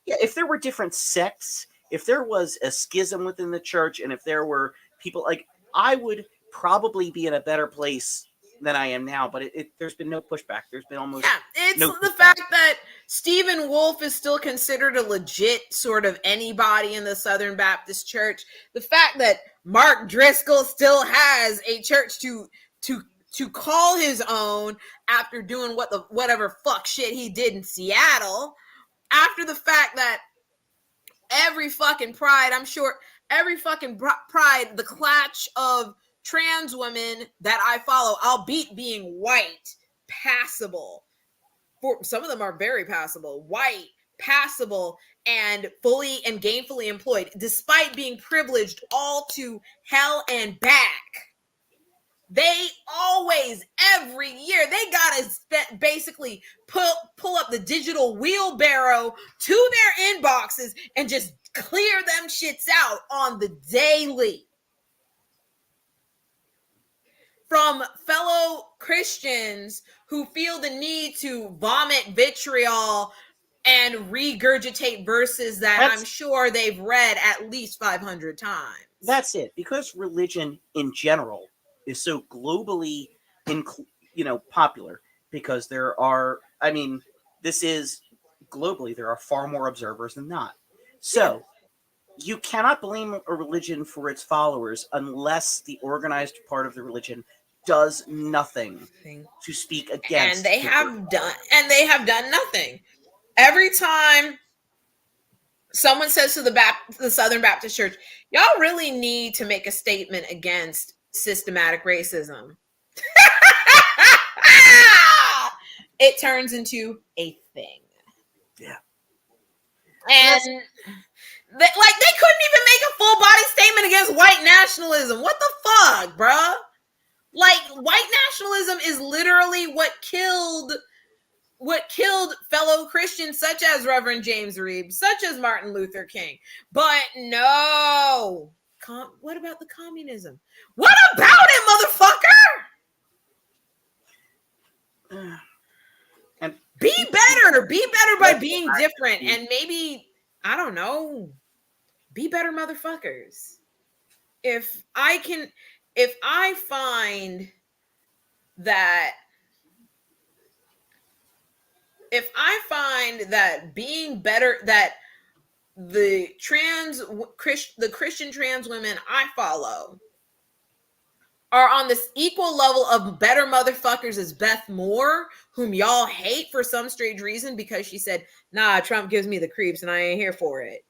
Yeah, if there were different sects, if there was a schism within the church, and if there were people like, I would probably be in a better place than I am now. But there's been no pushback. There's been almost
it's
no
the
pushback.
fact that Stephen Wolfe is still considered a legit sort of anybody in the Southern Baptist Church. The fact that Mark Driscoll still has a church to call his own after doing whatever fuck shit he did in Seattle. After the fact that every fucking pride, I'm sure every fucking pride, the clutch of trans women that I follow, albeit being white, passable. For some of them are very passable, white, passable, and fully and gainfully employed, despite being privileged all to hell and back. They always, every year, they gotta basically pull up the digital wheelbarrow to their inboxes and just clear them shits out on the daily. From fellow Christians who feel the need to vomit vitriol and regurgitate verses that I'm sure they've read at least 500 times.
That's it. Because religion in general is so globally popular, because there are, I mean, this is globally, there are far more observers than not. So you cannot blame a religion for its followers unless the organized part of the religion does nothing to speak against.
And they have done nothing. Every time someone says to the Southern Baptist Church, y'all really need to make a statement against systematic racism, it turns into a thing.
Yeah.
And they couldn't even make a full body statement against white nationalism. What the fuck, bruh? Like, white nationalism is literally what killed fellow Christians such as Reverend James Reeb, such as Martin Luther King. But no. What about the communism? What about it, motherfucker?
And
be better by being different, and maybe, I don't know, be better motherfuckers. If I find that being better, that the Christian trans women I follow are on this equal level of better motherfuckers as Beth Moore, whom y'all hate for some strange reason because she said, nah, Trump gives me the creeps and I ain't here for it.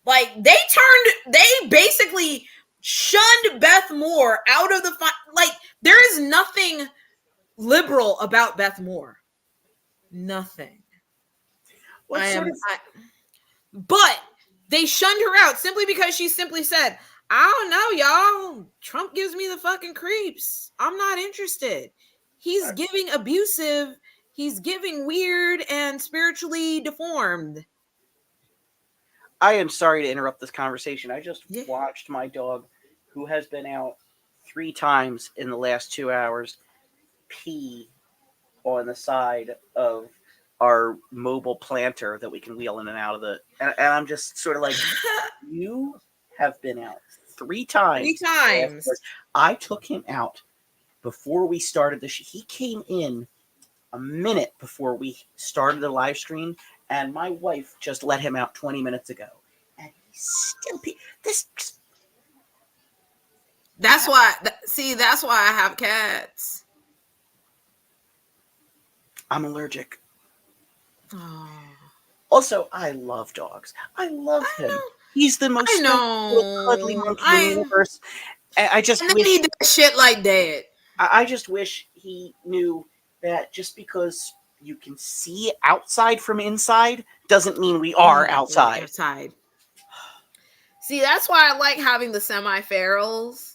Like, they basically shunned Beth Moore out of the like, there is nothing liberal about Beth Moore. Nothing. But they shunned her out simply because she simply said, I don't know, y'all. Trump gives me the fucking creeps. I'm not interested. He's giving abusive. He's giving weird and spiritually deformed.
I am sorry to interrupt this conversation. I just watched my dog, who has been out 3 times in the last 2 hours, pee on the side of our mobile planter that we can wheel in and out of and I'm just sort of like, you have been out 3 times.
3 times.
I took him out before we started the show. He came in a minute before we started the live stream, and my wife just let him out 20 minutes ago. And he's still
That's why I have cats.
I'm allergic. Oh. Also, I love dogs. I love him. He's the most cuddly monkey in the universe. I just
wish he did shit like that.
I just wish he knew that just because you can see outside from inside doesn't mean we are outside.
See, that's why I like having the semi-ferals.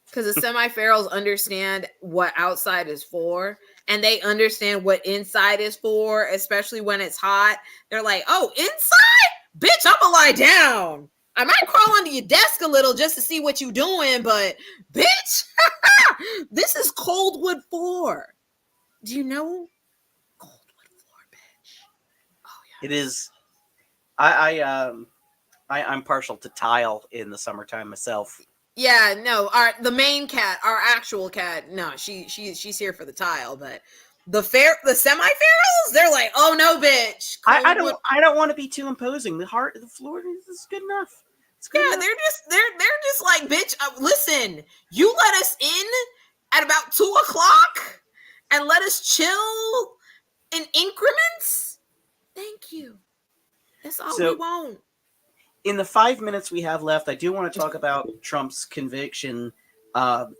Because the semi-ferals understand what outside is for, and they understand what inside is for, especially when it's hot. They're like, oh, inside? Bitch, I'm gonna lie down. I might crawl under your desk a little just to see what you're doing, but bitch, this is Coldwood 4. Do you know Coldwood 4, bitch?
Oh, yeah. It is I'm partial to tile in the summertime myself.
Yeah, no, the main cat, our actual cat, no, she's here for the tile, but the semi-ferals, they're like, oh no, bitch,
I don't want to be too imposing. The floor is good enough. It's good
Yeah,
enough.
they're just like, bitch, listen, you let us in at about 2 o'clock and let us chill in increments. Thank you. That's all we
So
want.
in the 5 minutes we have left, I do want to talk about Trump's conviction,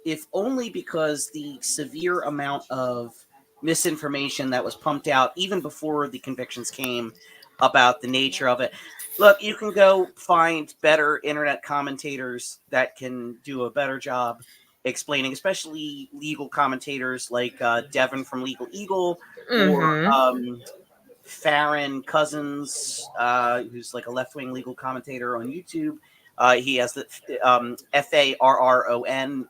if only because the severe amount of misinformation that was pumped out even before the convictions came about the nature of it. Look, you can go find better internet commentators that can do a better job explaining, especially legal commentators like Devin from Legal Eagle or
Mm-hmm.
Farron Cousins, who's like a left wing legal commentator on YouTube. He has the Farron,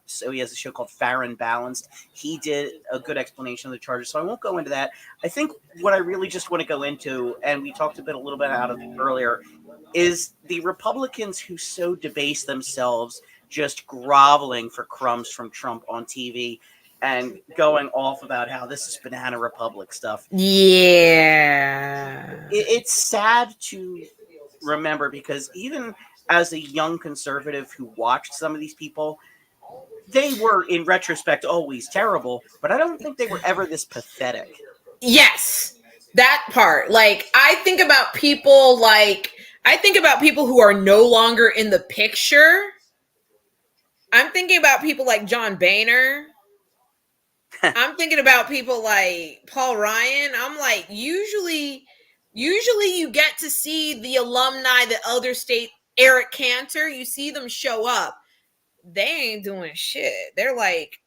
so he has a show called Farron Balanced. He did a good explanation of the charges, so I won't go into that. I think what I really just want to go into, and we talked a little bit out of earlier, is the Republicans who so debase themselves just groveling for crumbs from Trump on TV and going off about how this is banana republic stuff.
Yeah.
It's sad to remember because even as a young conservative who watched some of these people, they were in retrospect always terrible, but I don't think they were ever this pathetic.
Yes, that part. Like, I think about people who are no longer in the picture. I'm thinking about people like John Boehner. I'm thinking about people like Paul Ryan. I'm like, usually you get to see the alumni, the elder state, Eric Cantor, you see them show up. They ain't doing shit. They're like,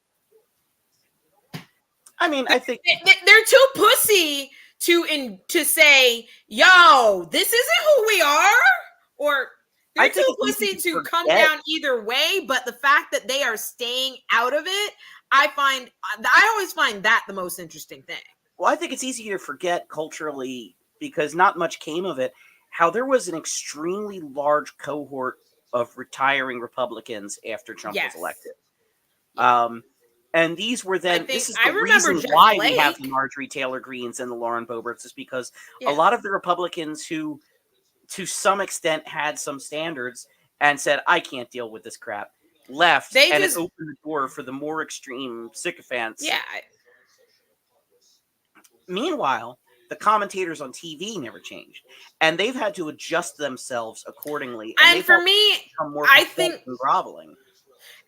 I mean, I think
they're too pussy to say, yo, this isn't who we are, or they're too
it's easy
pussy
to
to come
forget.
down either way. But the fact that they are staying out of it, I always find that the most interesting thing.
Well, I think it's easy to forget culturally because not much came of it. How there was an extremely large cohort of retiring Republicans after Trump was
Yes.
elected.
Yeah.
And these were then, this is
I
the
remember
reason
Jeff
why we have the
Flake.
Marjorie Taylor Greens and the Lauren Boeberts, is because a
Yeah.
lot of the Republicans who, to some extent, had some standards and said, I can't deal with this crap, left, and it opened the door for the more extreme sycophants.
Yeah.
Meanwhile, the commentators on TV never changed, and they've had to adjust themselves accordingly.
And for me,
become more
I think
groveling.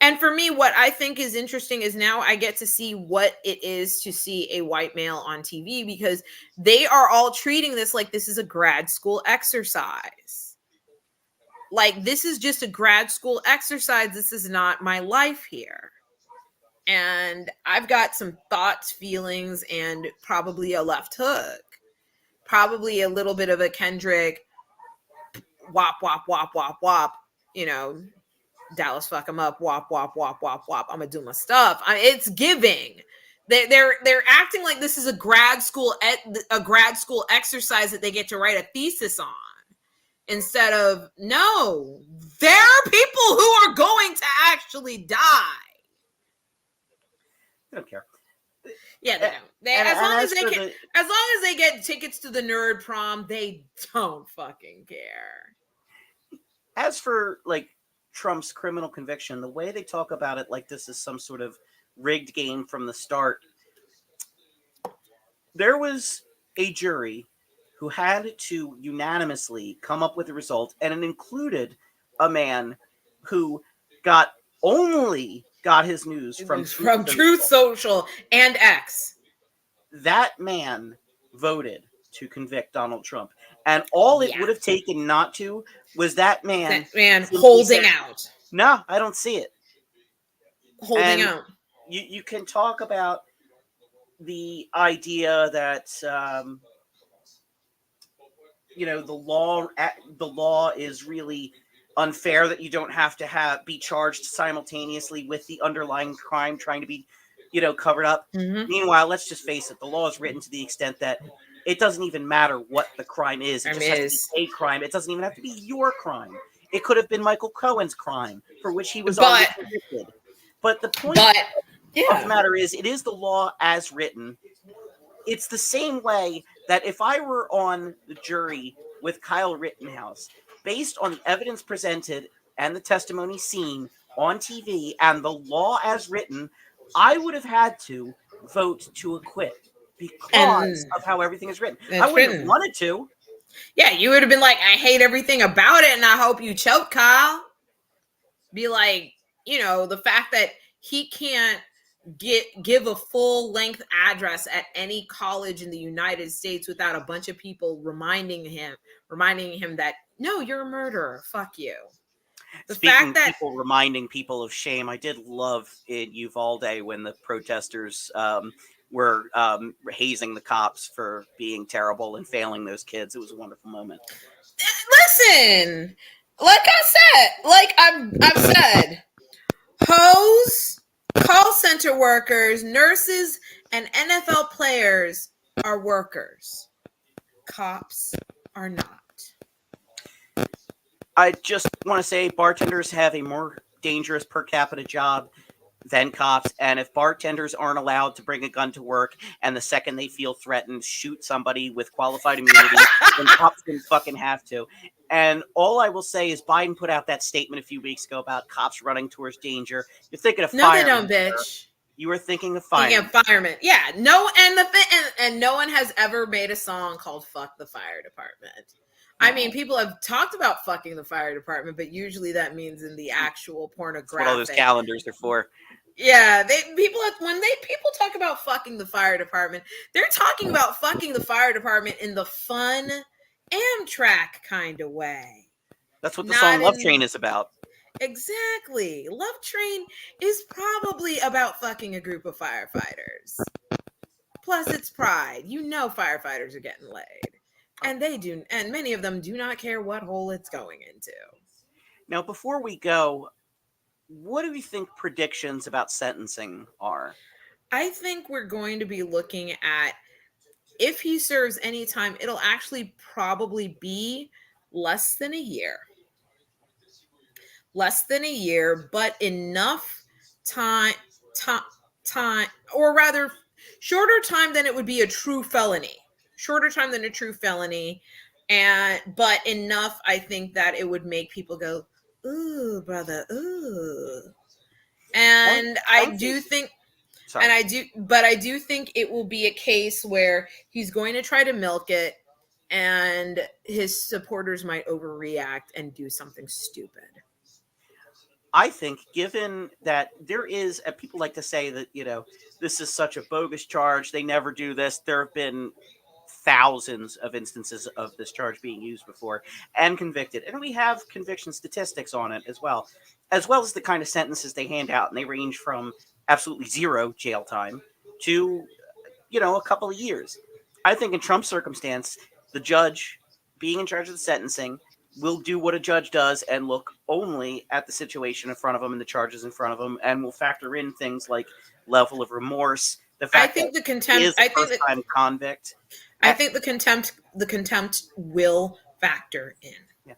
And for me, what I think is interesting is now I get to see what it is to see a white male on TV, because they are all treating this like this is a grad school exercise. Like, this is just a grad school exercise. This is not my life here. And I've got some thoughts, feelings, and probably a left hook. Probably a little bit of a Kendrick wop, wop, wop, wop, wop, Dallas fuck them up, wop, wop, wop, wop, wop. I'm gonna do my stuff. It's giving. They're acting like this is a grad school exercise that they get to write a thesis on, instead of, no, there are people who are going to actually die.
They don't care.
Yeah, they don't. As long as they get tickets to the nerd prom, they don't fucking care.
As for like Trump's criminal conviction, the way they talk about it like this is some sort of rigged game from the start. There was a jury who had to unanimously come up with a result, and it included a man who got his news from
Truth Social and X.
That man voted to convict Donald Trump, and all it would have taken not to was that man
holding out.
No, I don't see it.
Holding out.
You can talk about the idea that the law is really unfair, that you don't have to be charged simultaneously with the underlying crime trying to be covered up.
Mm-hmm.
Meanwhile, let's just face it, the law is written to the extent that it doesn't even matter what the crime is. It
Crime
just has to
is.
be a crime. It doesn't even have to be your crime. It could have been Michael Cohen's crime for which he was already
But
convicted. But the point
but
of the
yeah.
matter is, it is the law as written. It's the same way that if I were on the jury with Kyle Rittenhouse, based on the evidence presented and the testimony seen on TV and the law as written, I would have had to vote to acquit because
And
of how everything is written. I
it's
wouldn't have
written.
wanted to.
Yeah, you would have been like, I hate everything about it, and I hope you choke, Kyle. Be like, the fact that he can't give a full length address at any college in the United States without a bunch of people reminding him that no, you're a murderer. Fuck you. The
Speaking
fact
of
that
people reminding people of shame, I did love in Uvalde when the protesters were hazing the cops for being terrible and failing those kids. It was a wonderful moment.
listen, like I've said, hoes, call center workers, nurses, and NFL players are workers. Cops are not.
I just want to say bartenders have a more dangerous per capita job than cops. And if bartenders aren't allowed to bring a gun to work and the second they feel threatened, shoot somebody with qualified immunity, then cops can fucking have to. And all I will say is Biden put out that statement a few weeks ago about cops running towards danger. You're thinking of
No, they
firemen.
don't, bitch.
You were thinking of
Thinking
firemen.
of firemen. Yeah, no, and the thing, and no one has ever made a song called "Fuck the Fire Department." I mean, people have talked about fucking the fire department, but usually that means in the actual
That's what all those
pornographic.
calendars are for.
Yeah, people talk about fucking the fire department, they're talking about fucking the fire department in the fun Amtrak kind of way.
That's what the
Not
song Love
in
Train is about.
exactly. Love Train is probably about fucking a group of firefighters. Plus, it's pride. Firefighters are getting laid, and many of them do not care what hole it's going into.
Now, before we go, what do you think predictions about sentencing are?
I think we're going to be looking at, if he serves any time, it'll actually probably be less than a year. Less than a year, but enough time, time, or rather, shorter time than it would be a true felony. Shorter time than a true felony, but enough, I think, that it would make people go, "Ooh, brother, ooh." And I do think
Sorry.
but I do think it will be a case where he's going to try to milk it, and his supporters might overreact and do something stupid.
I think, given that there is, people like to say that, this is such a bogus charge, they never do this. There have been thousands of instances of this charge being used before and convicted. And we have conviction statistics on it as well as the kind of sentences they hand out. And they range from absolutely zero jail time to, a couple of years. I think in Trump's circumstance, the judge being in charge of the sentencing will do what a judge does and look only at the situation in front of him and the charges in front of him, and will factor in things like level of remorse, the fact that he is a first-time convict.
I think the contempt will factor in.
Yeah.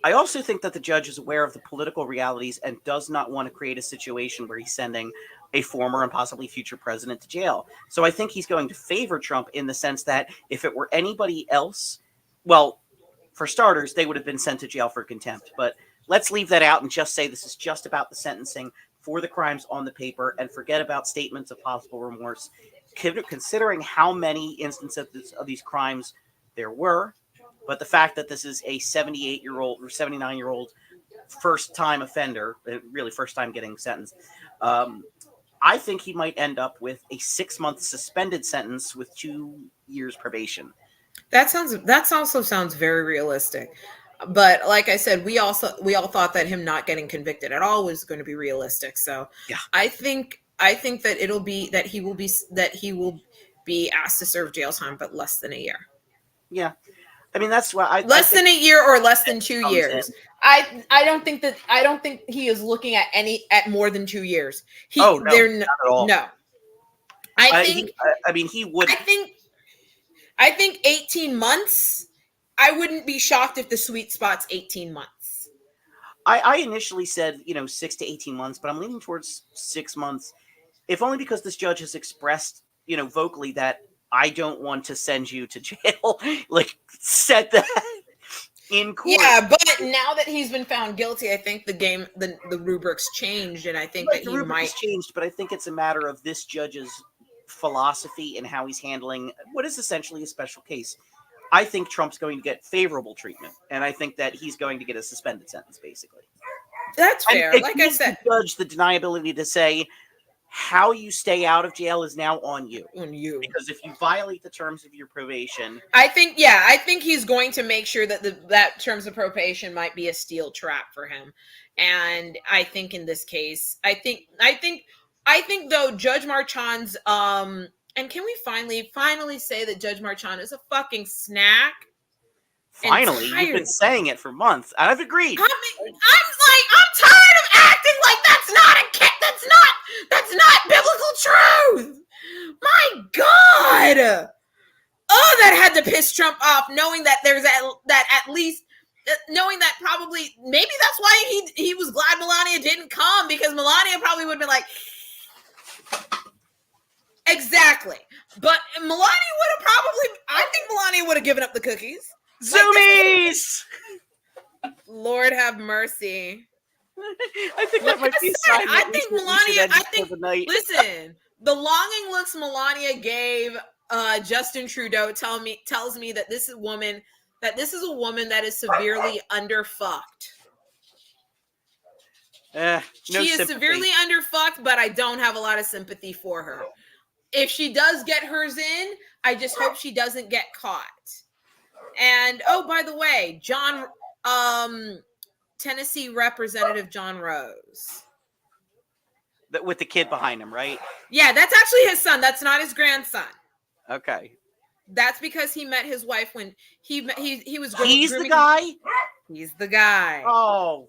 I also think that the judge is aware of the political realities and does not want to create a situation where he's sending a former and possibly future president to jail. So I think he's going to favor Trump in the sense that if it were anybody else, well, for starters, they would have been sent to jail for contempt. But let's leave that out and just say this is just about the sentencing for the crimes on the paper and forget about statements of possible remorse. Considering how many instances of these crimes there were, but the fact that this is a 78-year-old or 79-year-old first-time offender, really first time getting sentenced, I think he might end up with a 6-month suspended sentence with 2 years probation.
That also sounds very realistic. But like I said, we all thought that him not getting convicted at all was going to be realistic. So
yeah.
I think that he will be asked to serve jail time, but less than a year.
Yeah. I mean, that's why
less than a year or less than 2 years. I don't think he is looking at more than 2 years.
No, not at all.
No.
I mean, he would.
I think 18 months. I wouldn't be shocked if the sweet spot's 18 months.
I initially said, 6 to 18 months, but I'm leaning towards 6 months, if only because this judge has expressed, vocally that I don't want to send you to jail. Like, said that in court.
Yeah, but now that he's been found guilty, I think the rubrics changed, and I think
Right,
that
the
he
rubric
might.
has changed, but I think it's a matter of this judge's philosophy and how he's handling what is essentially a special case. I think Trump's going to get favorable treatment, and I think that he's going to get a suspended sentence, basically.
That's
And
fair.
it
Like I
gives the
said,
judge the deniability to say how you stay out of jail is now on you.
on you.
Because if you violate the terms of your probation,
I think he's going to make sure that that terms of probation might be a steel trap for him. And I think in this case, I think though Judge Marchand's and can we finally say that Judge Marchand is a fucking snack?
finally, you've been saying it for months. I've agreed.
I'm tired of acting like that's not biblical truth. My God. Oh, that had to piss Trump off, knowing that at least knowing that probably maybe that's why he was glad Melania didn't come, because Melania probably would have been like, exactly. But Melania would have I think Melania would have given up the cookies.
Zoomies!
Lord have mercy.
I think that might be a sign.
I think Melania. Listen, the longing looks Melania gave Justin Trudeau tells me that this is a woman that is severely underfucked. She is severely underfucked, but I don't have a lot of sympathy for her. If she does get hers in, I just hope she doesn't get caught. And oh, by the way, Tennessee Representative John Rose.
With the kid behind him, right?
Yeah, that's actually his son. That's not his grandson.
Okay.
That's because he met his wife when he was.
He's the guy?
He's the guy.
Oh.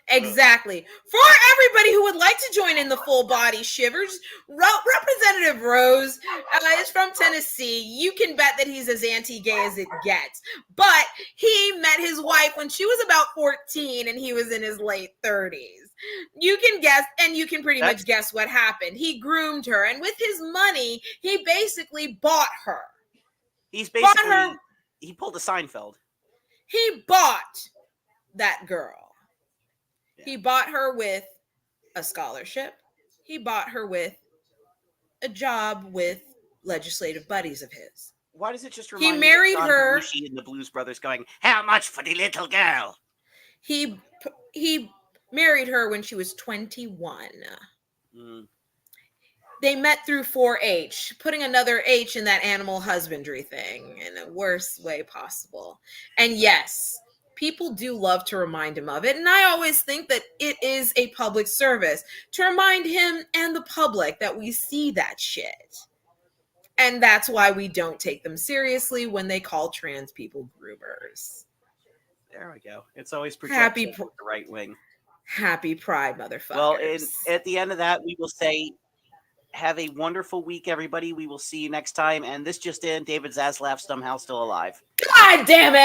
Exactly. For everybody who would like to join in the full body shivers, Representative Rose is from Tennessee. You can bet that he's as anti-gay as it gets. But he met his wife when she was about 14 and he was in his late 30s. You can guess, and you can pretty much guess what happened. He groomed her, and with his money, he basically bought her.
He pulled a Seinfeld.
He bought that girl. Yeah. He bought her with a scholarship. He bought her with a job with legislative buddies of his.
Why does it just remind me of John
her?
Belushi and the Blues Brothers going, "How much for the little girl?"
He married her when she was 21. Mm. They met through 4-H, putting another H in that animal husbandry thing in the worst way possible. And yes, people do love to remind him of it. And I always think that it is a public service to remind him and the public that we see that shit. And that's why we don't take them seriously when they call trans people groomers.
There we go. It's always projected with the right wing.
Happy Pride, motherfuckers.
Well, at the end of that, we will say, have a wonderful week, everybody. We will see you next time. And this just in, David Zaslav's somehow still alive.
God damn it!